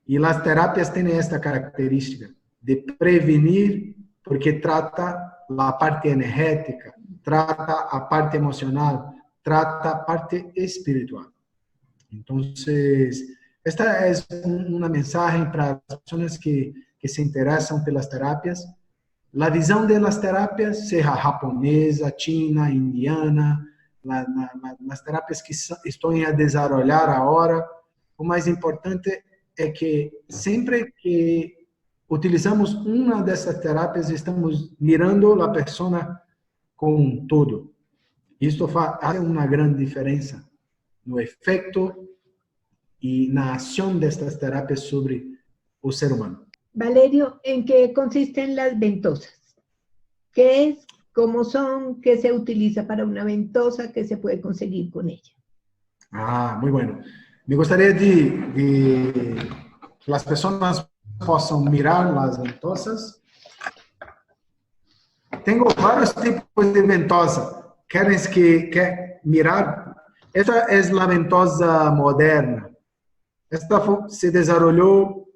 E as terapias têm esta característica de prevenir, porque trata a parte energética, trata a parte emocional, trata a parte espiritual. Então, esta é uma mensagem para as pessoas que se interessam pelas terapias. A visão das terapias, seja japonesa, china, indiana, nas terapias que estão a desenvolver agora, o mais importante é que sempre que utilizamos uma dessas terapias, estamos mirando a pessoa como um todo. Isto faz uma grande diferença no efeito e na ação destas terapias sobre o ser humano.
Valerio, ¿en qué consisten las ventosas? ¿Qué es? ¿Cómo son? ¿Qué se utiliza para una ventosa? ¿Qué se puede conseguir con ella?
Muy bueno. Me gustaría de que las personas possam mirar as ventosas. Tenho vários tipos de ventosa. Querem mirar? Esta é a ventosa moderna. Esta se desenvolveu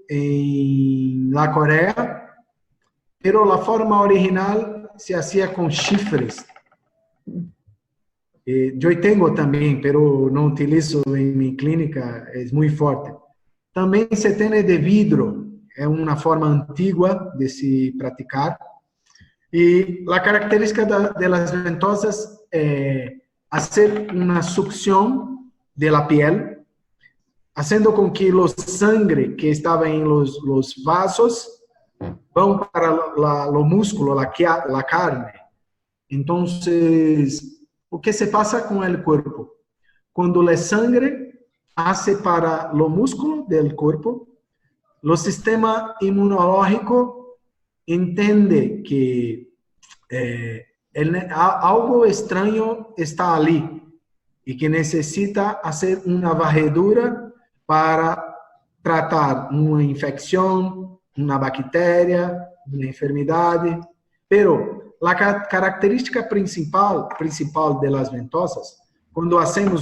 na Coreia, pero a forma original se hacía com chifres. Eu tenho também, pero não utilizo em minha clínica, é muito forte. Também se tem de vidro. É uma forma antiga de se praticar. E a característica das ventosas é fazer uma sucção da piel, fazendo com que o sangue que estava em los vasos vão para o músculo, a carne. Então, o que se passa com o corpo? Quando o sangue hace para o músculo do corpo, o sistema imunológico entende que algo estranho está ali e que necessita fazer uma varredura para tratar uma infecção, uma bactéria, uma enfermidade. Pero a característica principal das ventosas, quando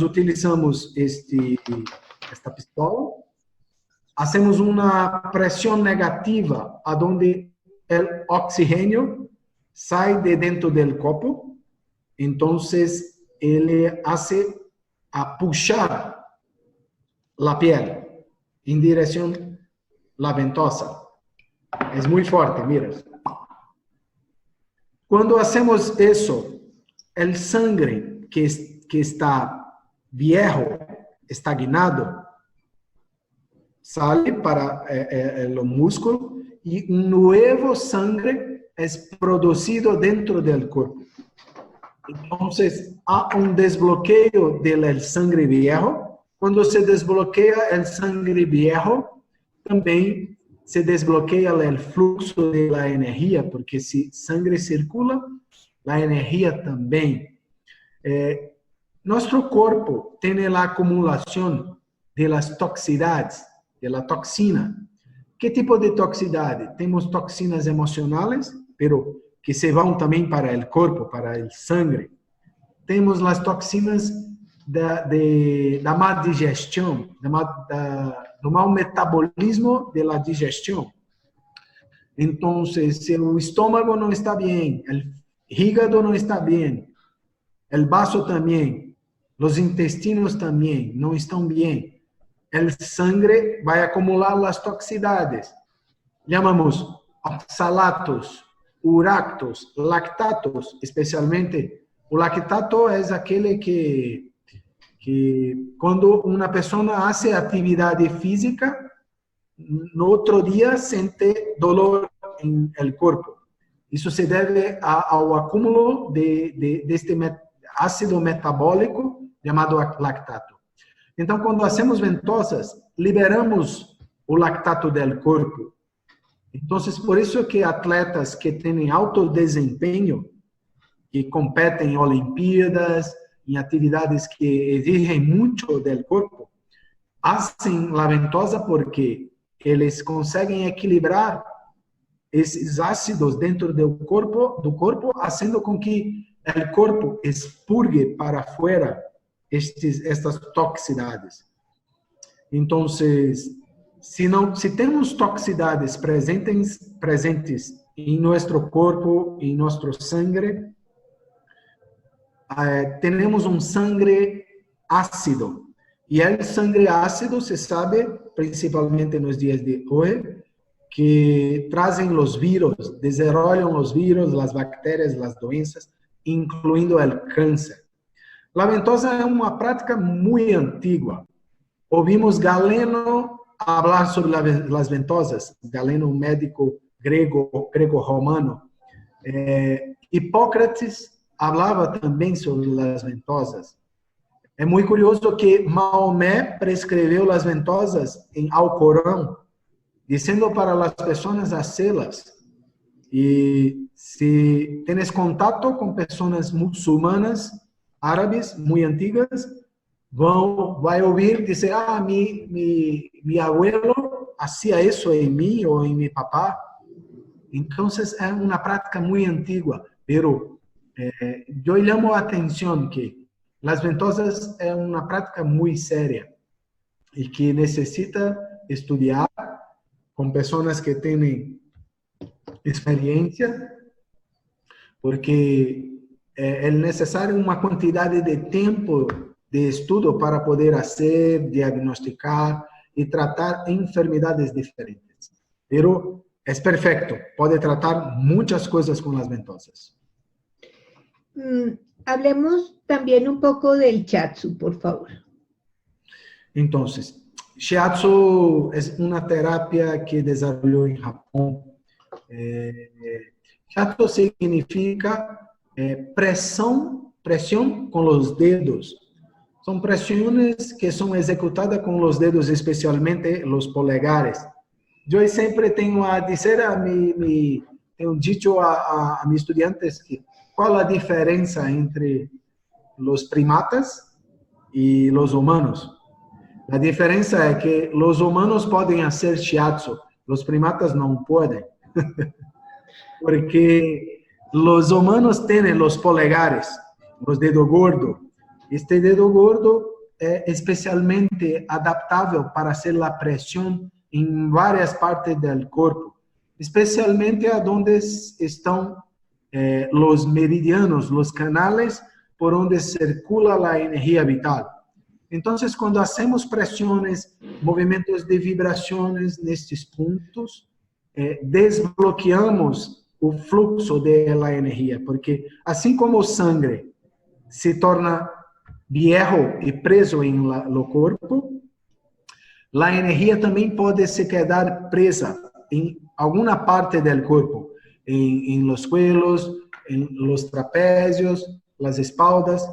utilizamos esta pistola, hacemos una presión negativa a donde el oxígeno sale de dentro del copo, entonces él hace a puxar la piel en dirección a la ventosa. Es muy fuerte, mira. Cuando hacemos eso, el sangre que está viejo, estagnado, sale para los músculos y un nuevo sangre es producido dentro del cuerpo. Entonces, hay un desbloqueo del sangre viejo. Cuando se desbloquea el sangre viejo, también se desbloquea el flujo de la energía, porque si sangre circula, la energía también. Nuestro cuerpo tiene la acumulación de las toxicidades, de la toxina. ¿Qué tipo de toxicidad? Tenemos toxinas emocionales, pero que se van también para el cuerpo, para el sangre. Tenemos las toxinas de la mal digestión, del mal metabolismo de la digestión. Entonces, si el estómago no está bien, el hígado no está bien, el vaso también, los intestinos también no están bien, el sangre va a acumular las toxicidades. Llamamos oxalatos, uractos, lactatos, especialmente. O lactato es aquel que cuando una persona hace actividad física, no otro día siente dolor en el cuerpo. Eso se debe al acúmulo de este ácido metabólico llamado lactato. Entonces, cuando hacemos ventosas, liberamos o lactato del cuerpo. Entonces, por eso que atletas que tienen alto desempeño, que competen en Olimpíadas, en actividades que exigen mucho del cuerpo, hacen la ventosa porque eles conseguem equilibrar esses ácidos dentro do corpo, haciendo com que o corpo expurgue para fora estas toxicidades. Então, se temos toxicidades presentes em nosso corpo, em nosso sangue, temos um sangue ácido. E o sangue ácido, se sabe, principalmente nos dias de hoje, que trazem os vírus, desenvolvem os vírus, as bactérias, as doenças, incluindo o câncer. A ventosa é uma prática muito antiga. Ouvimos Galeno falar sobre as ventosas, Galeno, um médico grego-romano. Hipócrates falava também sobre as ventosas. É muito curioso que Maomé prescreveu as ventosas em Alcorão, dizendo para as pessoas hacê-las. E se tens contato com pessoas muçulmanas, árabes, muito antigas, vai ouvir dizer, mi abuelo hacía isso em mim ou em meu papá. Então, é uma prática muito antiga, pero eu chamo a atenção que as ventosas é uma prática muito séria e que necessita estudar com pessoas que têm experiência, porque é necessário uma quantidade de tempo de estudo para poder fazer, diagnosticar e tratar enfermidades diferentes. Pero é perfeito, pode tratar muitas coisas com as ventosas.
Hablemos también un poco del Shiatsu, por favor.
Entonces, Shiatsu es una terapia que desarrolló en Japón. Shiatsu significa presión con los dedos. Son presiones que son ejecutadas con los dedos, especialmente los polegares. Yo siempre tengo a decir tengo dicho a mis estudiantes que ¿cuál es la diferencia entre los primatas y los humanos? La diferencia es que los humanos pueden hacer shiatsu, los primatas no pueden. Porque los humanos tienen los polegares, los dedos gordos. Este dedo gordo es especialmente adaptable para hacer la presión en varias partes del cuerpo, especialmente a donde están los meridianos, los canales por donde circula la energía vital. Entonces, cuando hacemos presiones, movimientos de vibraciones en estos puntos, desbloqueamos el flujo de la energía, porque así como sangre se torna viejo y preso en el cuerpo, la energía también puede se quedar presa en alguna parte del cuerpo, en los cuellos, en los trapecios, las espaldas.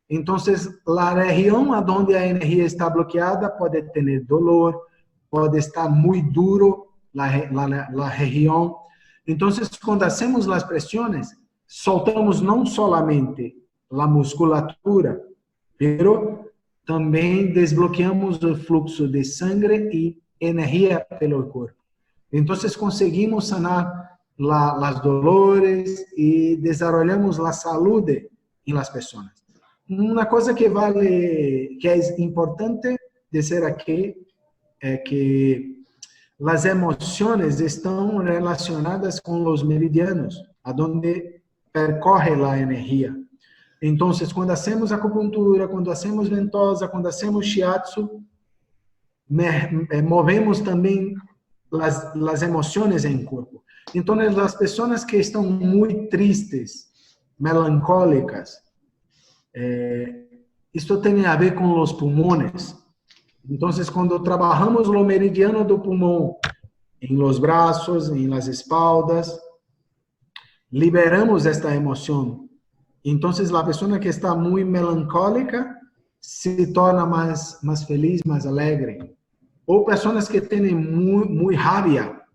Entonces, la región a donde la energía está bloqueada puede tener dolor, puede estar muy duro la región. Entonces, cuando hacemos las presiones, soltamos no solamente la musculatura, pero también desbloqueamos el flujo de sangre y energía pelo cuerpo. Entonces, conseguimos sanar las dolores y desarrollamos la salud en las personas. Una cosa que es importante decir aquí es que las emociones están relacionadas con los meridianos, a donde percorre la energía. Entonces, cuando hacemos acupuntura, cuando hacemos ventosa, cuando hacemos shiatsu, movemos también las emociones en el cuerpo. Entonces, las personas que están muy tristes, melancólicas, esto tiene a ver con los pulmones. Entonces, cuando trabajamos lo meridiano do pulmón, en los brazos, en las espaldas, liberamos esta emoción. Entonces, la persona que está muy melancólica se torna más feliz, más alegre. O personas que tienen muy rabia.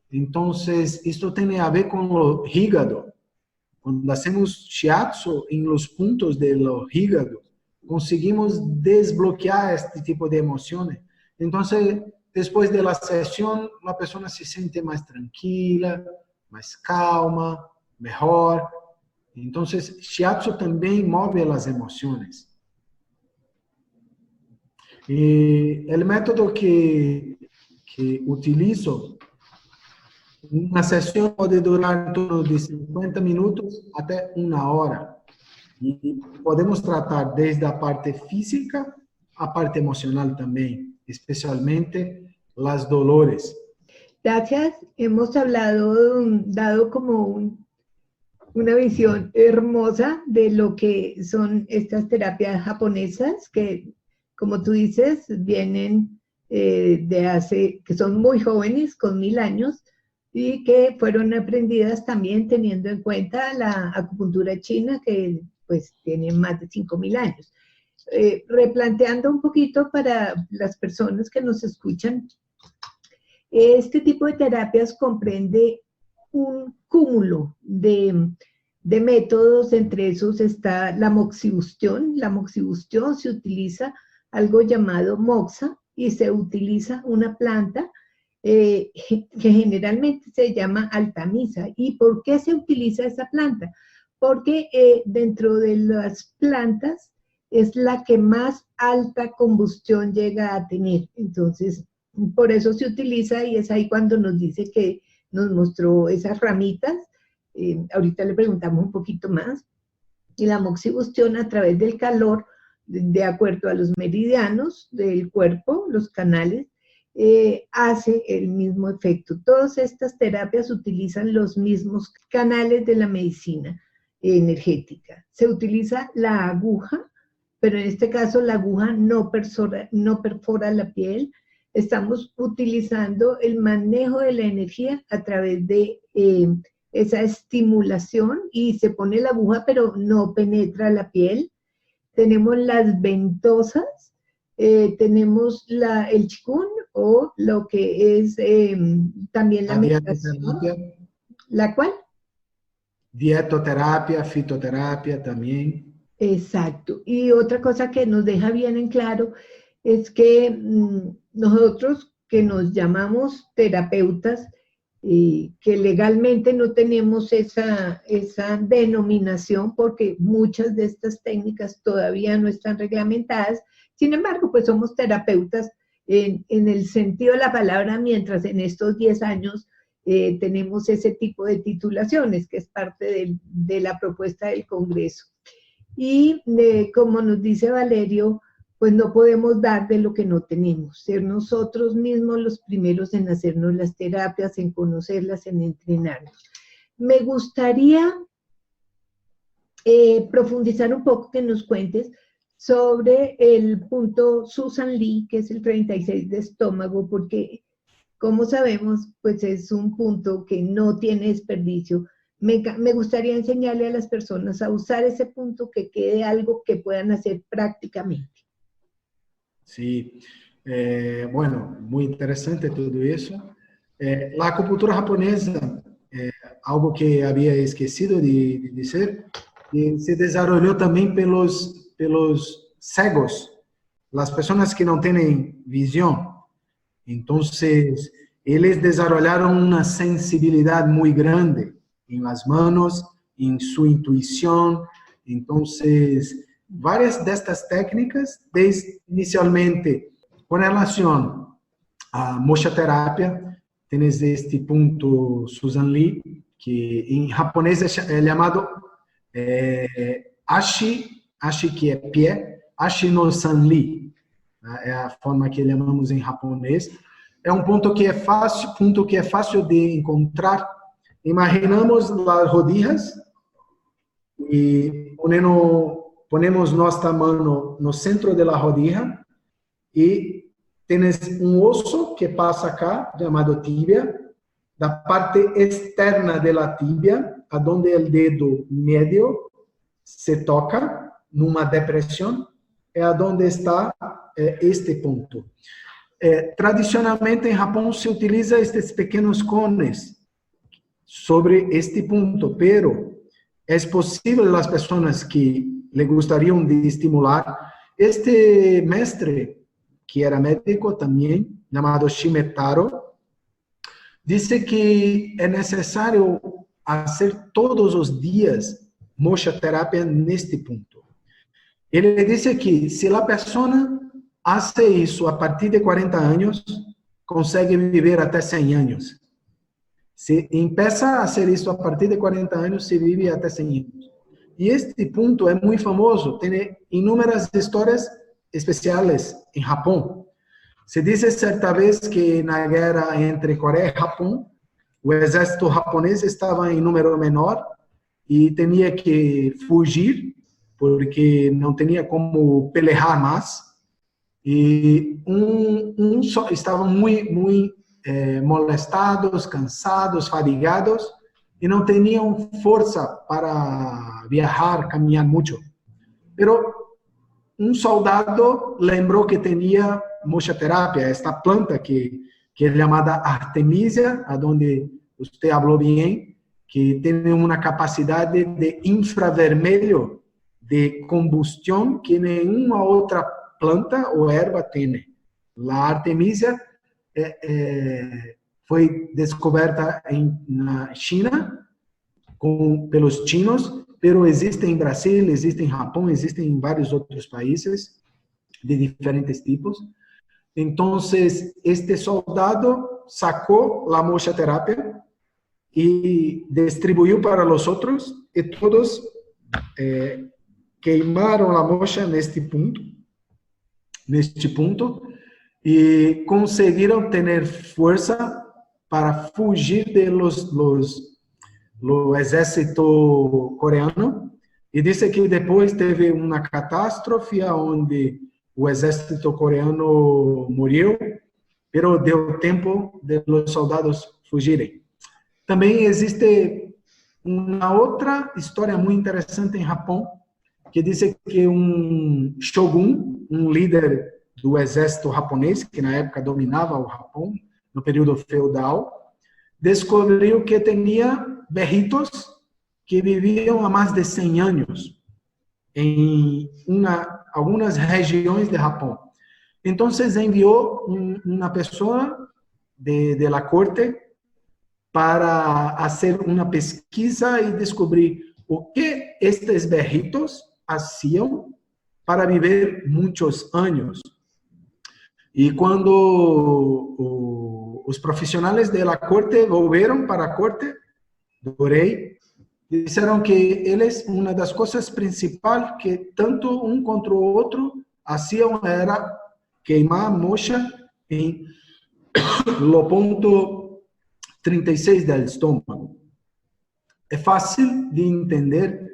Entonces, esto tiene a ver con lo hígado. Cuando hacemos shiatsu en los puntos de los hígados, conseguimos desbloquear este tipo de emociones. Entonces, después de la sesión, la persona se siente más tranquila, más calma, mejor. Entonces, shiatsu también mueve las emociones. Y el método que utilizo, una sesión puede durar en torno de 50 minutos hasta 1 hora. Y podemos tratar desde la parte física a parte emocional también, especialmente las dolores.
Gracias. Hemos dado como una visión hermosa de lo que son estas terapias japonesas que, como tú dices, vienen que son muy jóvenes, con 1000 años, y que fueron aprendidas también teniendo en cuenta la acupuntura china, que pues tiene más de 5000 años. Replanteando un poquito para las personas que nos escuchan, este tipo de terapias comprende un cúmulo de métodos. Entre esos está la moxibustión. La moxibustión se utiliza algo llamado moxa y se utiliza una planta que generalmente se llama altamisa. ¿Y por qué se utiliza esa planta? Porque dentro de las plantas es la que más alta combustión llega a tener. Entonces, por eso se utiliza, y es ahí cuando nos dice que nos mostró esas ramitas. Ahorita le preguntamos un poquito más. Y la moxibustión, a través del calor, de acuerdo a los meridianos del cuerpo, los canales, hace el mismo efecto. Todas estas terapias utilizan los mismos canales de la medicina energética. Se utiliza la aguja, pero en este caso la aguja no perfora la piel. Estamos utilizando el manejo de la energía a través de esa estimulación, y se pone la aguja pero no penetra la piel. Tenemos las ventosas, tenemos el Qigong, o lo que es también la meditación. ¿La cuál?
Dietoterapia, fitoterapia también.
Exacto. Y otra cosa que nos deja bien en claro es que nosotros, que nos llamamos terapeutas, que legalmente no tenemos esa denominación, porque muchas de estas técnicas todavía no están reglamentadas. Sin embargo, pues somos terapeutas en el sentido de la palabra, mientras en estos 10 años tenemos ese tipo de titulaciones, que es parte de la propuesta del Congreso. Y como nos dice Valerio, pues no podemos dar de lo que no tenemos, ser nosotros mismos los primeros en hacernos las terapias, en conocerlas, en entrenarnos. Me gustaría profundizar un poco, que nos cuentes sobre el punto Susan Lee, que es el 36 de estómago, porque como sabemos, pues es un punto que no tiene desperdicio. Me gustaría enseñarle a las personas a usar ese punto, que quede algo que puedan hacer prácticamente.
Sí, bueno, muy interesante todo eso. La acupuntura japonesa, algo que había esquecido de decir, se desarrolló también pelos cegos, las personas que no tienen visión. Entonces, ellos desarrollaron una sensibilidad muy grande en las manos, en su intuición. Entonces, varias de estas técnicas, inicialmente con relación a mocha terapia, tienes este punto Susan Lee, que en japonés es llamado ashi que é pé, ashi no san Lee, é a forma que chamamos em japonês. É um ponto que é fácil de encontrar. Imaginamos as rodillas e ponemos nossa mão no centro da rodilla e tienes osso que passa acá, chamado tibia, da parte externa da tibia, aonde o dedo médio se toca, numa depressão, é aonde está este ponto. Tradicionalmente, em Japão, se utiliza estes pequenos cones sobre este ponto, pero é possível as pessoas que le gostariam de estimular. Este mestre, que era médico também, chamado Shimetaro, disse que é necessário fazer todos os dias mocha terapia neste ponto. Ele disse que se a pessoa faz isso a partir de 40 anos, consegue viver até 100 anos. Se empieza a fazer isso a partir de 40 anos, se vive até 100 anos. E este ponto é muito famoso, tem inúmeras histórias especiais em Japão. Se diz certa vez que na guerra entre Coreia e Japão, o exército japonês estava em número menor e tinha que fugir, porque não tinha como pelear mais. E estavam muito molestados, cansados, fatigados, e não tinham força para viajar, caminhar muito. Pero soldado lembrou que tinha mocha terapia, esta planta que é chamada Artemisia, onde você falou bem, que tem uma capacidade de infravermelho de combustão que nenhuma outra planta ou erva tem. A Artemisia foi descoberta na China pelos chinos, pero existe em Brasil, existe em Japão, existe em vários outros países de diferentes tipos. Então, este soldado sacou a mocha terapia e distribuiu para os outros, e todos queimaram a mocha neste ponto, e conseguiram ter força para fugir do exército coreano. E disse que depois teve uma catástrofe onde o exército coreano morreu, pero deu tempo de os soldados fugirem. Também existe uma outra história muito interessante em Japão, que diz que um shogun, um líder do exército japonês, que na época dominava o Japão, no período feudal, descobriu que tinha berritos que viviam há mais de 100 anos em algumas regiões do Japão. Então, enviou uma pessoa da corte para fazer uma pesquisa e descobrir o que estes berritos faziam para viver muitos anos. Y cuando los profesionales de la corte volvieron para la corte do rey, dijeron que él es una de las cosas principales que tanto un contra otro hacían era queimar a mocha en lo punto 36 del estómago. Es fácil de entender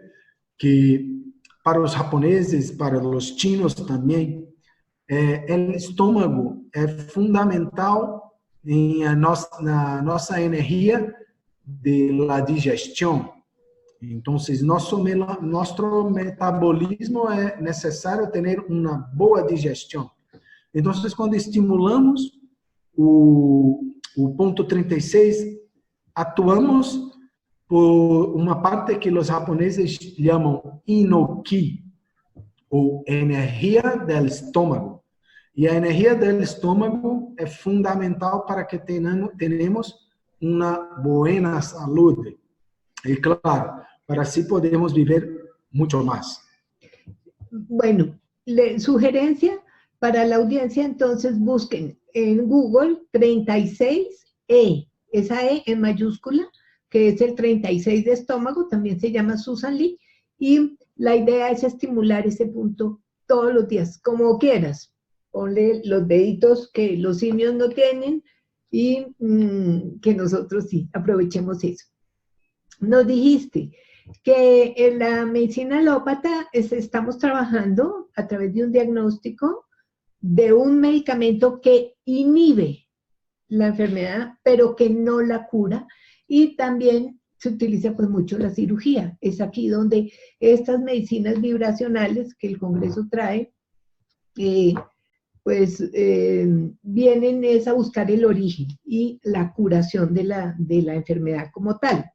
que para los japoneses, para los chinos también, el estómago es fundamental en nuestra energía de la digestión. Entonces, nuestro metabolismo es necesario tener una buena digestión. Entonces, cuando estimulamos o ponto 36, atuamos por uma parte que os japoneses chamam inoki, ou energia do estômago. E a energia do estômago é fundamental para que tenhamos uma boa saúde. E claro, para así podemos viver mucho más.
Bueno, sugerencia para la audiencia, entonces busquen en Google 36E, esa E en mayúscula, que es el 36 de estómago, también se llama Susan Lee, y la idea es estimular ese punto todos los días, como quieras. Ponle los deditos que los simios no tienen y que nosotros sí, aprovechemos eso. Nos dijiste que en la medicina alópata estamos trabajando a través de un diagnóstico de un medicamento que inhibe la enfermedad, pero que no la cura, y también se utiliza pues mucho la cirugía. Es aquí donde estas medicinas vibracionales que el Congreso trae, vienen es a buscar el origen y la curación de la enfermedad como tal.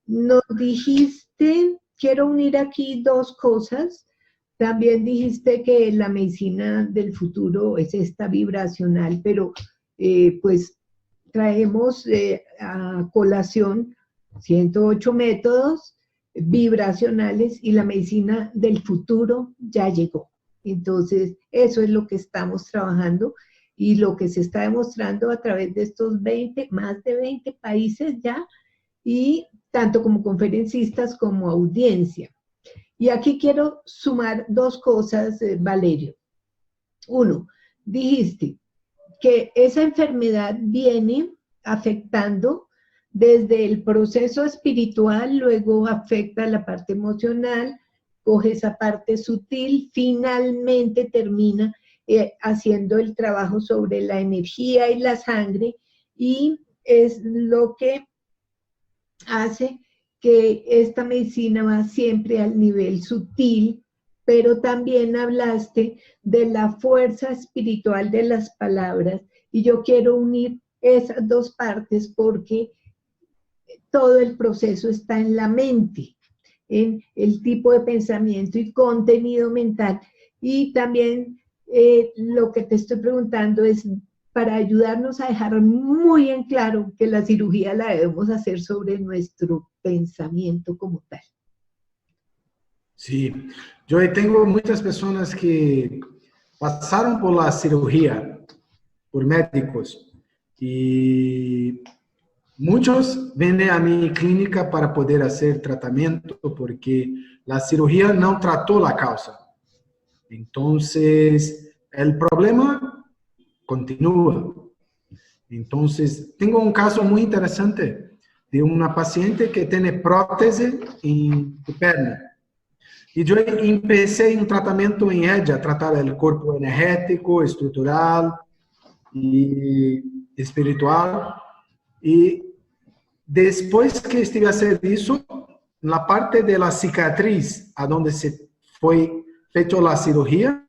Nos dijiste, quiero unir aquí dos cosas, también dijiste que la medicina del futuro es esta vibracional, pero pues traemos a colación 108 métodos vibracionales y la medicina del futuro ya llegó. Entonces, eso es lo que estamos trabajando y lo que se está demostrando a través de estos más de 20 países ya, y tanto como conferencistas como audiencia. Y aquí quiero sumar dos cosas, Valerio. Uno, dijiste que esa enfermedad viene afectando desde el proceso espiritual, luego afecta la parte emocional, coge esa parte sutil, finalmente termina haciendo el trabajo sobre la energía y la sangre, y es lo que hace que esta medicina va siempre al nivel sutil, pero también hablaste de la fuerza espiritual de las palabras, y yo quiero unir esas dos partes porque todo el proceso está en la mente, en el tipo de pensamiento y contenido mental. Y también lo que te estoy preguntando es para ayudarnos a dejar muy en claro que la cirugía la debemos hacer sobre nuestro pensamiento como tal.
Sí, yo tengo muchas personas que pasaron por la cirugía, por médicos, y muchos vienen a mi clínica para poder hacer tratamiento porque la cirugía no trató la causa. Entonces, el problema continúa. Entonces, tengo un caso muy interesante de una paciente que tiene prótesis en su pierna. Y yo empecé un tratamiento en ella, tratar el cuerpo energético, estructural y espiritual. Y después que estuve haciendo eso, la parte de la cicatriz, a donde se fue hecho la cirugía,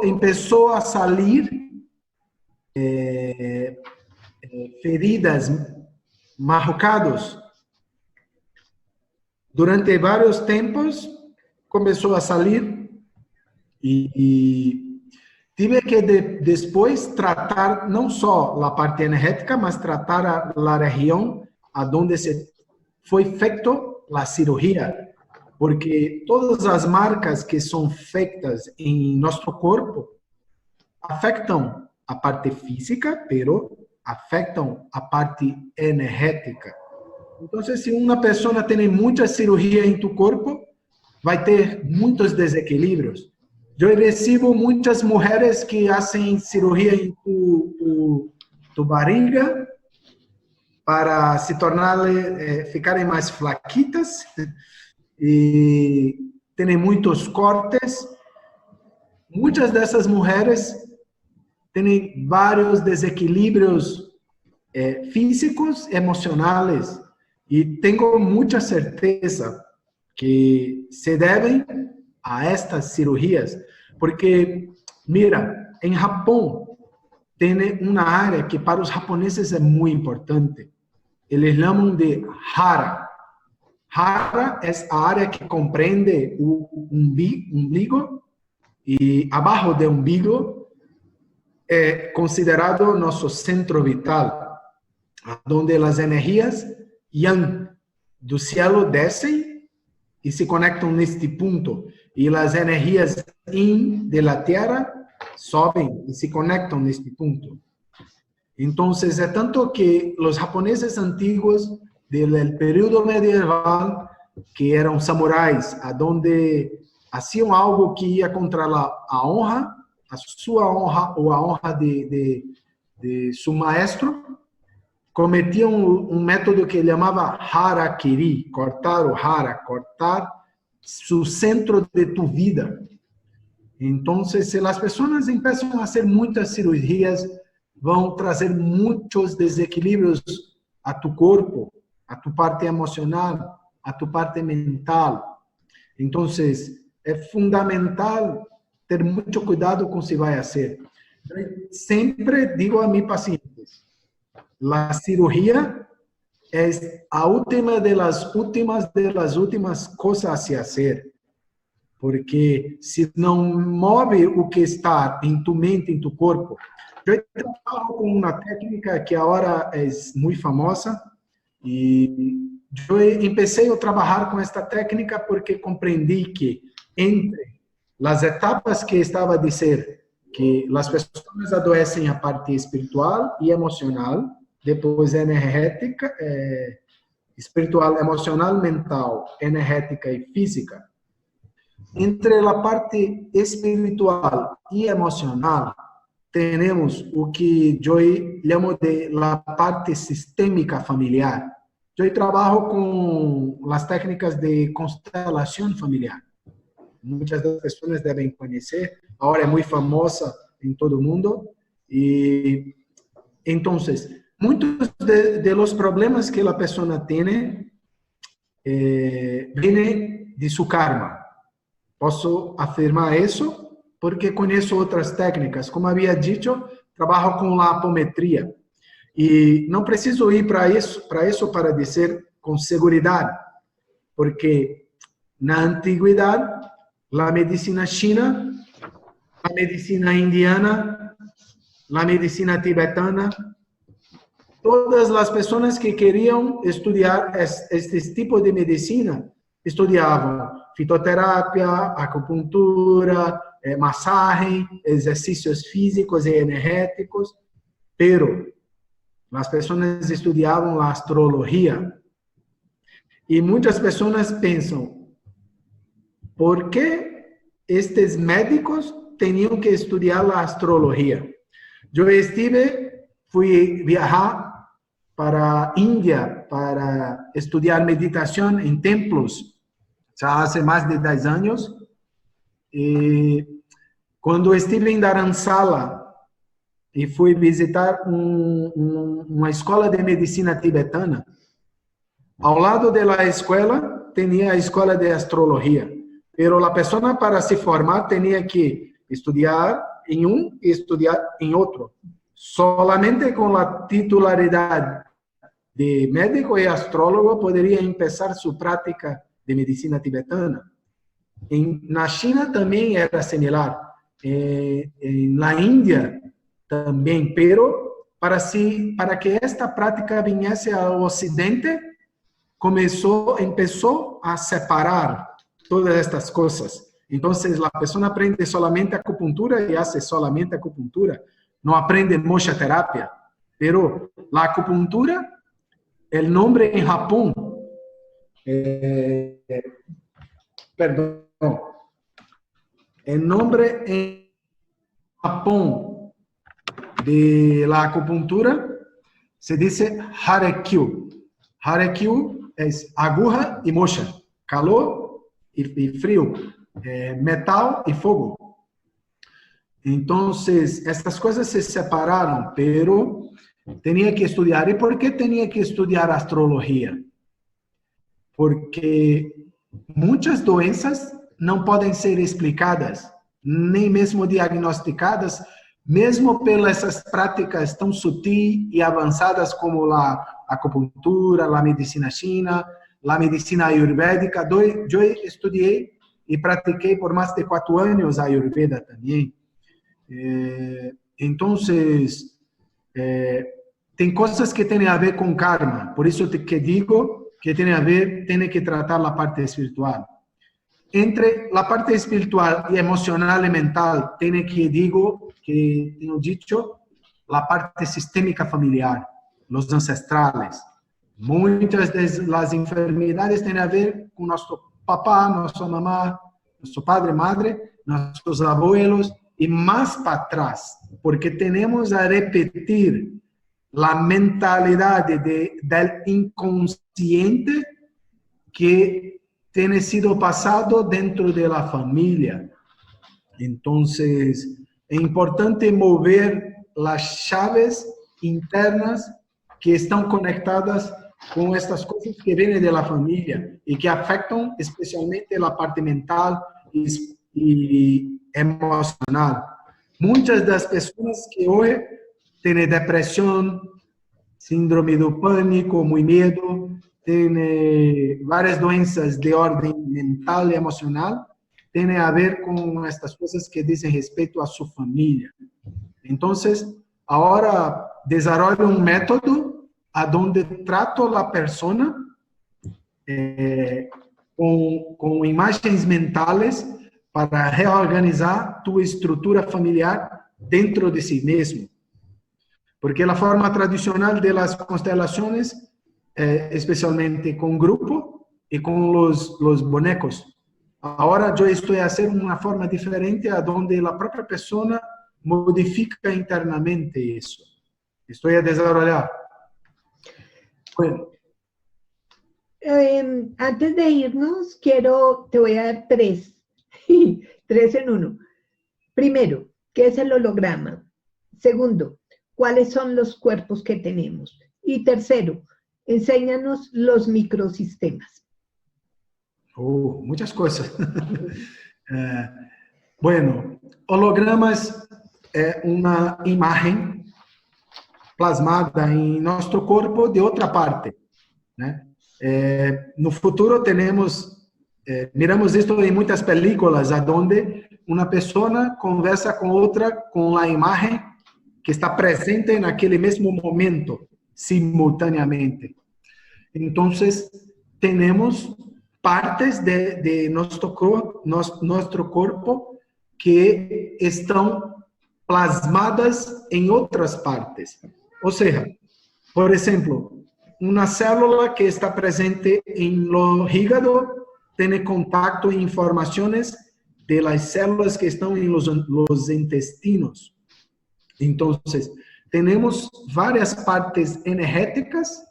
empezó a salir feridas, marcados. Durante varios tiempos comenzó a salir y tuve que después tratar no solo la parte energética, mas tratar la región a donde se fue feito la cirugía. Porque todas las marcas que son feitas en nuestro cuerpo afetam a parte física, pero afetam a parte energética. Então, se uma pessoa tem muita cirurgia em tu corpo, vai ter muitos desequilíbrios. Eu recebo muitas mulheres que fazem cirurgia em tu barriga para se ficarem mais flaquitas e têm muitos cortes. Muitas dessas mulheres têm vários desequilíbrios físicos, emocionais, e tenho muita certeza que se devem a estas cirurgias, porque, mira, em Japão, tem uma área que para os japoneses é muito importante. Eles chamam de hara. Hara é a área que compreende o umbigo, e abaixo do umbigo é considerado nosso centro vital, onde as energias yang do céu descem e se conectam neste ponto, e as energias yin da terra sobem e se conectam neste ponto. Então, é tanto que os japoneses antigos do período medieval, que eram samurais, onde faziam algo que ia contra a honra, a sua honra ou a honra de seu maestro, cometiam um método que ele chamava harakiri, cortar o hara, cortar o centro de tu vida. Então, se as pessoas começam a fazer muitas cirurgias, vão trazer muitos desequilíbrios a tu corpo, a tu parte emocional, a tu parte mental. Então, é fundamental ter muito cuidado com o que vai fazer. Eu sempre digo a meus pacientes, a cirurgia é a última das últimas coisas a se fazer, porque se não move o que está em tu mente, em tu corpo. Eu trabalho com uma técnica que agora é muito famosa, e eu comecei a trabalhar com esta técnica porque compreendi que entre as etapas que estava a dizer que as pessoas adoecem a parte espiritual e emocional, depois energética, espiritual, emocional, mental, energética e física. Entre a parte espiritual e emocional, temos o que eu chamo de la parte sistêmica familiar. Eu trabalho com as técnicas de constelação familiar. Muitas das pessoas devem conhecer, agora é muito famosa em todo o mundo. E então, muitos de los problemas que a pessoa tem vêm de seu karma. Posso afirmar isso porque conheço outras técnicas. Como havia dito, trabalho com a apometria. E não preciso ir para isso para dizer com segurança, porque na antiguidade, a medicina china, a medicina indiana, a medicina tibetana, todas as pessoas que queriam estudar este tipo de medicina, estudavam fitoterapia, acupuntura, massagem, exercícios físicos e energéticos, pero as pessoas estudavam a astrologia. E muitas pessoas pensam, por que estes médicos tinham que estudar a astrologia? Eu fui viajar para a Índia para estudar meditação em templos, já há mais de 10 anos. E quando estive em Dharamsala e fui visitar uma escola de medicina tibetana, ao lado da escola tinha a escola de astrologia. Pero a pessoa para se formar tinha que estudar em um e estudar em outro. Solamente com a titularidade de médico e astrólogo poderia começar sua prática de medicina tibetana. Na China também era similar. Na Índia também, pero para que esta prática viesse ao Ocidente, começou a separar todas estas coisas. Entonces, la persona aprende solamente acupuntura y hace solamente acupuntura. No aprende mucha terapia. Pero la acupuntura, el nombre en Japón, perdón, el nombre en Japón de la acupuntura se dice Hare-Kyu. Hare-Kyu es aguja y motion, calor y frío, metal y fuego. Entonces, estas cosas se separaron, pero tenía que estudiar. ¿Y por qué tenía que estudiar astrología? Porque muchas doenças não podem ser explicadas, nem mesmo diagnosticadas, mesmo pelas essas práticas tão sutis e avançadas como a acupuntura, a medicina china, a medicina ayurvédica. Eu estudei e pratiquei por mais de 4 anos a ayurveda também. Então, tem coisas que têm a ver com karma, por isso que digo que tem a ver, tem que tratar a parte espiritual. Entre a parte espiritual e emocional e mental, tenho dicho, a parte sistêmica familiar, os ancestrales. Muitas das enfermidades têm a ver com nosso papá, nossa mamá, nosso padre, madre, nossos abuelos e mais para trás, porque temos a repetir a mentalidade del inconsciente que tem sido passado dentro da família. Então, é importante mover as chaves internas que estão conectadas com estas coisas que vêm da família e que afetam especialmente a parte mental e emocional. Muitas das pessoas que hoje têm depressão, síndrome do pânico, muito medo, tem várias doenças de ordem mental e emocional, tem a ver com estas coisas que dizem respeito a sua família. Então, agora desenvolvo um método onde trato a pessoa com imagens mentais para reorganizar tua estrutura familiar dentro de si mesmo. Porque a forma tradicional das constelações, especialmente com grupo e com os bonecos. Agora eu estou fazendo uma forma diferente, onde a própria pessoa modifica internamente isso. Estou a desenvolver. Bueno.
Antes de irnos, te voy a dar 3. 3 en 1. Primero, ¿qué es el holograma? Segundo, ¿cuáles son los cuerpos que tenemos? Y tercero, enséñanos los microsistemas.
Muchas cosas. Bueno, hologramas es una imagen plasmada en nuestro cuerpo de otra parte, ¿no? No futuro miramos esto en muchas películas, donde una persona conversa con otra con la imagen que está presente en aquel mismo momento, simultáneamente. Entonces, tenemos partes de nuestro cuerpo que están plasmadas en otras partes. O sea, por ejemplo, una célula que está presente en el hígado tiene contacto e informaciones de las células que están en los intestinos. Entonces, tenemos varias partes energéticas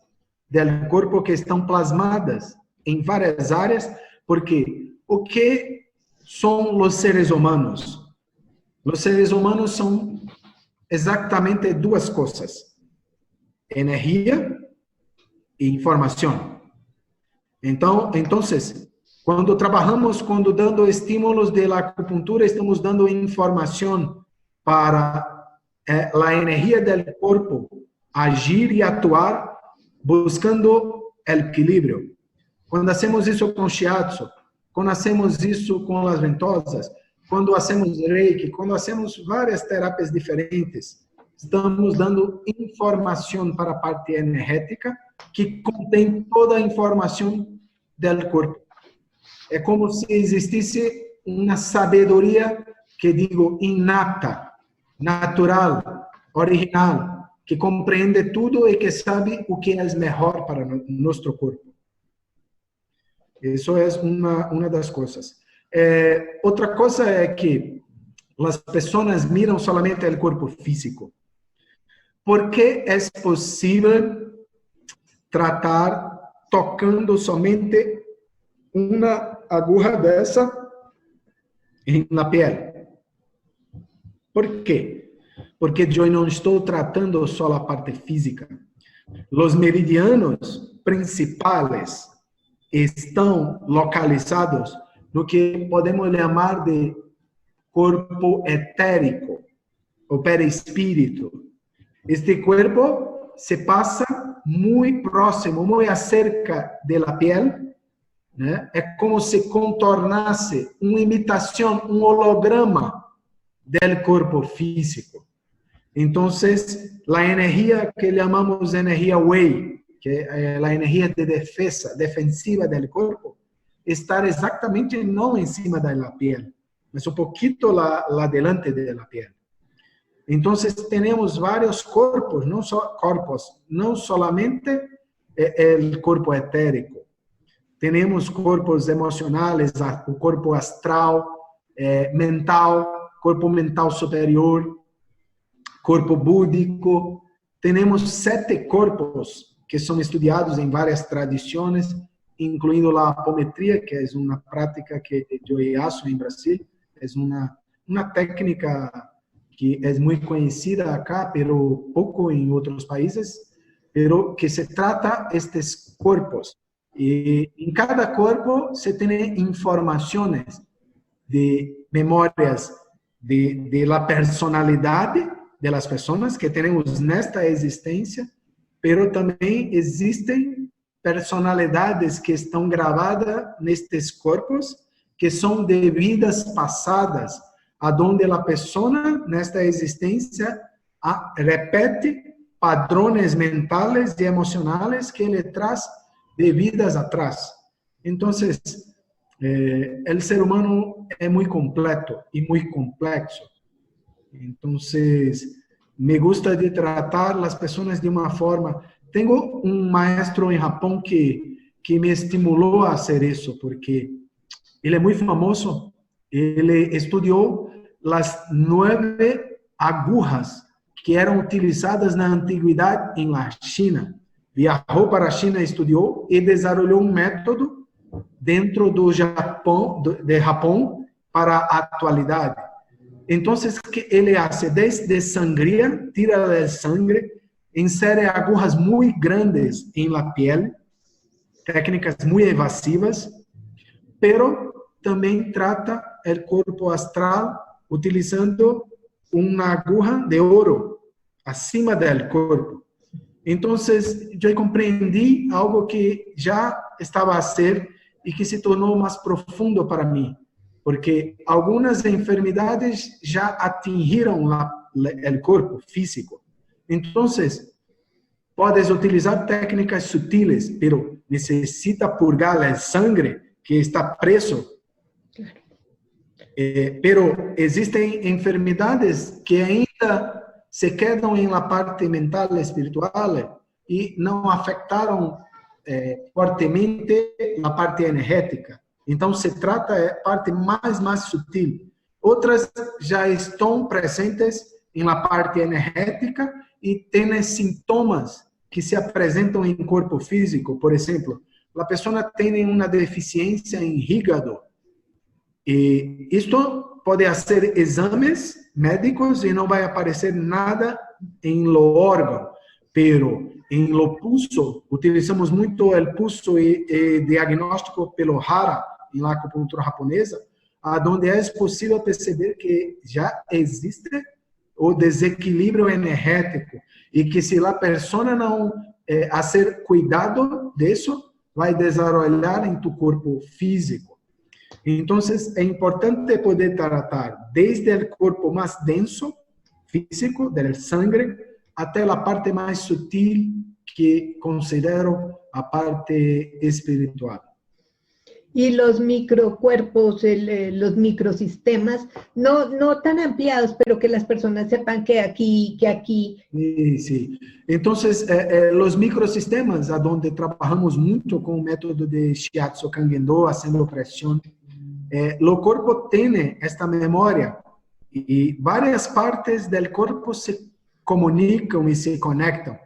del cuerpo que están plasmadas en varias áreas, porque o que son los seres humanos? Los seres humanos son exactamente 2 cosas: energía e información. Entonces, cuando trabajamos, cuando dando estímulos de la acupuntura, estamos dando información para la energía del cuerpo agir y actuar buscando el equilibrio. Cuando hacemos isso com shiatsu, quando hacemos isso com as ventosas, quando hacemos reiki, quando hacemos várias terapias diferentes, estamos dando informação para a parte energética que contém toda a informação do corpo. É como se existisse uma sabedoria que digo innata, natural, original, que compreende tudo e que sabe o que é melhor para nosso corpo. Isso é uma das coisas. Outra coisa é que as pessoas miram somente o corpo físico. ¿Por que é possível tratar tocando somente uma aguja dessa na pele? ¿Por quê? Porque eu não estou tratando só a parte física. Os meridianos principais estão localizados no que podemos chamar de corpo etérico, ou perispírito. Este corpo se passa muito próximo, muito acerca da pele, né? É como se contornasse uma imitação, um holograma do corpo físico. Então, a energia que chamamos energia Wei, que é a energia de defensiva do corpo, está exatamente não em cima da pele, mas um pouquinho lá delante da pele. Então, temos vários corpos, não somente o corpo etérico. Temos corpos emocionais, o corpo astral, mental, corpo mental superior, corpo búdico. Temos 7 corpos que são estudados em várias tradições, incluindo a apometria, que é uma prática que eu faço em Brasil. É uma técnica que é muito conhecida acá, pero pouco em outros países, pero que se trata estes corpos. E em cada corpo se tem informações de memórias de la personalidade de las pessoas que temos nesta existência, pero também existem personalidades que estão gravadas nestes corpos, que são de vidas passadas, aonde a pessoa nesta existência repete padrões mentais e emocionais que ele traz de vidas atrás. Então, o ser humano é muito completo e muito complexo. Então, me gusta de tratar as pessoas de uma forma. Tenho um maestro em Japão que me estimulou a fazer isso, porque ele é muito famoso. Ele estudou as 9 agujas que eram utilizadas na antiguidade na China. Viajou para a China, estudou e desenvolveu um método dentro do Japão, de Japão para a atualidade. Então, o que ele faz? Desde sangria, tira o sangue, insere agujas muito grandes em la piel, técnicas muito evasivas, pero também trata o corpo astral utilizando uma aguja de ouro acima do corpo. Então, eu compreendi algo que já estava a ser e que se tornou mais profundo para mim, porque algumas enfermidades já atingiram o corpo físico. Então, podes utilizar técnicas sutis, pero necessita purgar o sangue que está preso. Pero existem enfermidades que ainda se quedam em la parte mental e espiritual e não afetaram fortemente a parte energética. Então, se trata da parte mais sutil. Outras já estão presentes em la parte energética e têm sintomas que se apresentam em corpo físico. Por exemplo, a pessoa tem uma deficiência em hígado. E isto pode ser exames médicos e não vai aparecer nada em lo órgão, pero em lo pulso, utilizamos muito o pulso e diagnóstico pelo Hara, em acupuntura japonesa, onde é possível perceber que já existe o desequilíbrio energético e que se a pessoa não fazer cuidado disso, vai desenvolver em tu corpo físico. Então, é importante poder tratar desde o corpo mais denso, físico, do sangue, até a parte mais sutil, que considero a parte espiritual.
Y los microcuerpos, los microsistemas, no tan ampliados, pero que las personas sepan que aquí.
Sí, sí. Entonces, los microsistemas, a donde trabajamos mucho con el método de Shiatsu Kangen-do, haciendo presión, el cuerpo tiene esta memoria y varias partes del cuerpo se comunican y se conectan.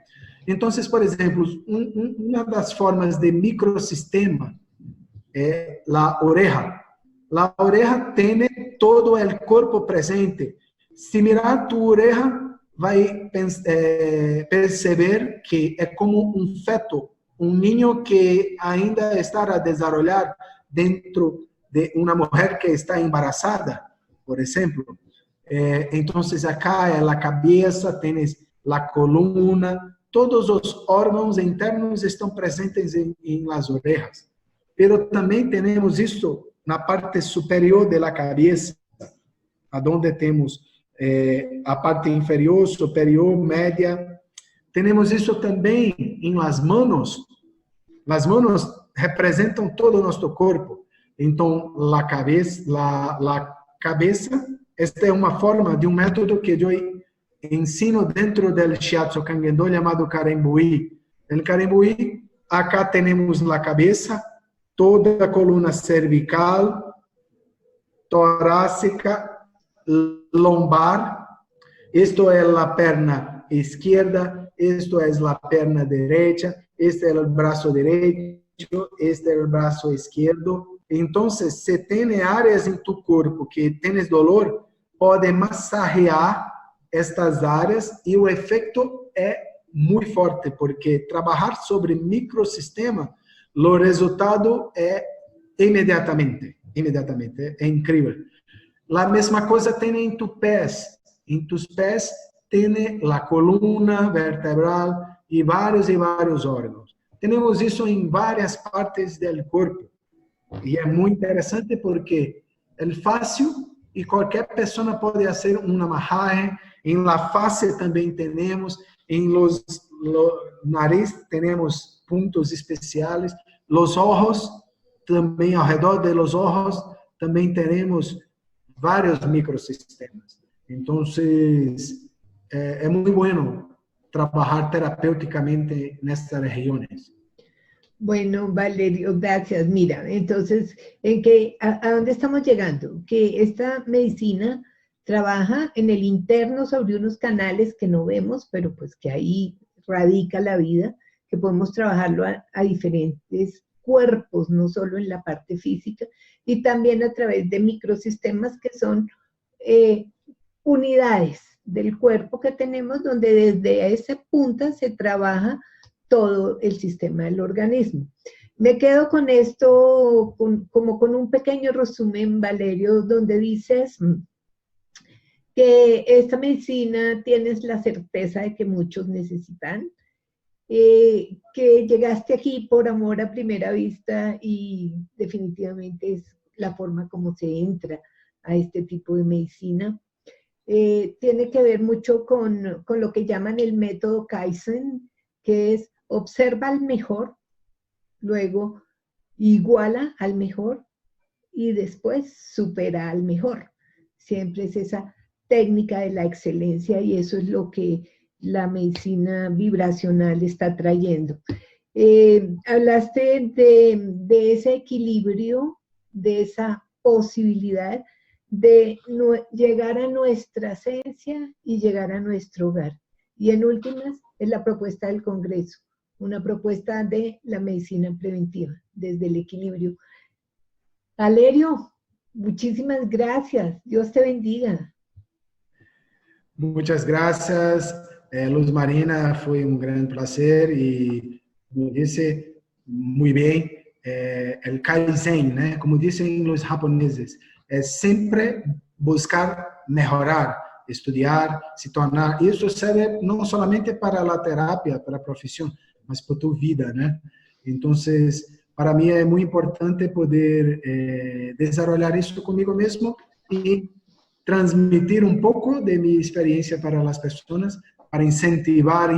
Entonces, por ejemplo, una de las formas de microsistema es la oreja. La oreja tiene todo el cuerpo presente. Si mirar tu oreja, vai perceber que é como um feto, um niño que ainda está a desenvolver dentro de uma mulher que está embarazada, por exemplo. Então, acá é a cabeça, tens a coluna, todos os órgãos internos estão presentes em las orejas. Pero também temos isso na parte superior da cabeça, aonde temos a parte inferior, superior, média. Temos isso também em las manos. Las manos representam todo o nosso corpo. Então, a cabeça, esta é uma forma de um método que eu ensino dentro do Shiatsu Kangen-do chamado Karen-bui. No Karen-bui, acá temos a cabeça, toda a coluna cervical, torácica, lombar. Esto es la perna izquierda, esto es la perna derecha, este es el brazo derecho, este es el brazo izquierdo. Entonces, si tienes áreas en tu cuerpo que tienes dolor, puede masajear estas áreas y el efecto es muy fuerte, porque trabajar sobre microsistema, lo resultado es inmediatamente, es increíble. La mesma coisa tem em tus pés. Em tus pés tem a coluna vertebral e vários órgãos. Temos isso em várias partes do corpo. E é muito interessante porque é fácil e qualquer pessoa pode fazer uma massagem. Em la face também temos, em los nariz temos pontos especiais, los ojos também, ao redor de los ojos também temos vários microsistemas. Então, é muito bueno trabalhar terapêuticamente nestas regiões.
Bueno, Valerio, gracias. Mira, entonces, ¿a dónde estamos llegando? Que esta medicina trabaja en el interno sobre unos canales que no vemos, pero pues que ahí radica la vida, que podemos trabajarlo a diferentes cuerpos, no solo en la parte física, y también a través de microsistemas que son unidades del cuerpo que tenemos, donde desde esa punta se trabaja todo el sistema del organismo. Me quedo con esto, como con un pequeño resumen, Valerio, donde dices que esta medicina tienes la certeza de que muchos necesitan, que llegaste aquí por amor a primera vista y definitivamente es la forma como se entra a este tipo de medicina. Tiene que ver mucho con lo que llaman el método Kaizen, que es observa al mejor, luego iguala al mejor y después supera al mejor. Siempre es esa técnica de la excelencia y eso es lo que la medicina vibracional está trayendo. Hablaste de ese equilibrio, de esa posibilidad de llegar a nuestra esencia y llegar a nuestro hogar. Y en últimas, es la propuesta del Congreso, una propuesta de la medicina preventiva, desde el equilibrio. Valerio, muchísimas gracias. Dios te bendiga.
Muchas gracias, Luz Marina. Fue un gran placer y, como dice muy bien, el Kaizen, ¿no? Como dicen los japoneses, es siempre buscar mejorar, estudiar, se tornar. Isso serve não somente para a terapia, para a profissão, mas para a tua vida, né? Então, para mim é muito importante poder desenvolver isso comigo mesmo e transmitir um pouco de minha experiência para as pessoas, para incentivar,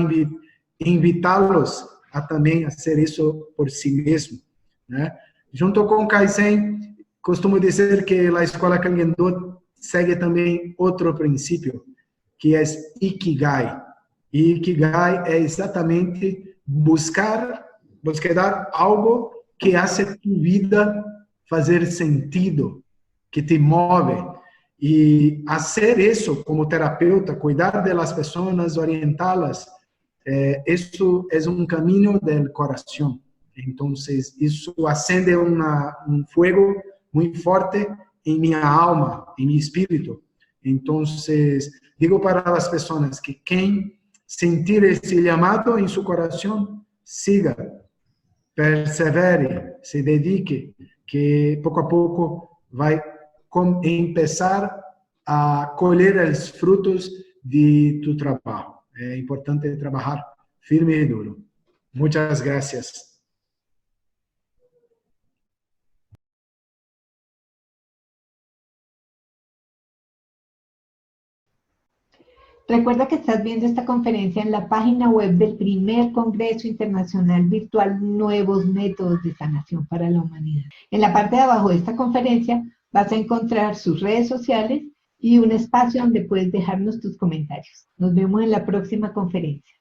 invitá-los a também fazer isso por si mesmo, né? Junto com Kaizen, costumo dizer que a Escola Kangen-Do segue também outro princípio, que é Ikigai. E Ikigai é exatamente buscar algo que hace tu vida fazer sentido, que te move. E fazer isso como terapeuta, cuidar das pessoas, orientá-las, isso é um caminho do coração. Então, isso acende um fogo muito forte em minha alma, em meu espírito. Então, digo para as pessoas que quem sentir esse chamado em seu coração, siga, persevere, se dedique, que pouco a pouco vai começar a colher os frutos de tu trabalho. É importante trabalhar firme e duro. Muchas gracias.
Recuerda que estás viendo esta conferencia en la página web del primer Congreso Internacional Virtual Nuevos Métodos de Sanación para la Humanidad. En la parte de abajo de esta conferencia vas a encontrar sus redes sociales y un espacio donde puedes dejarnos tus comentarios. Nos vemos en la próxima conferencia.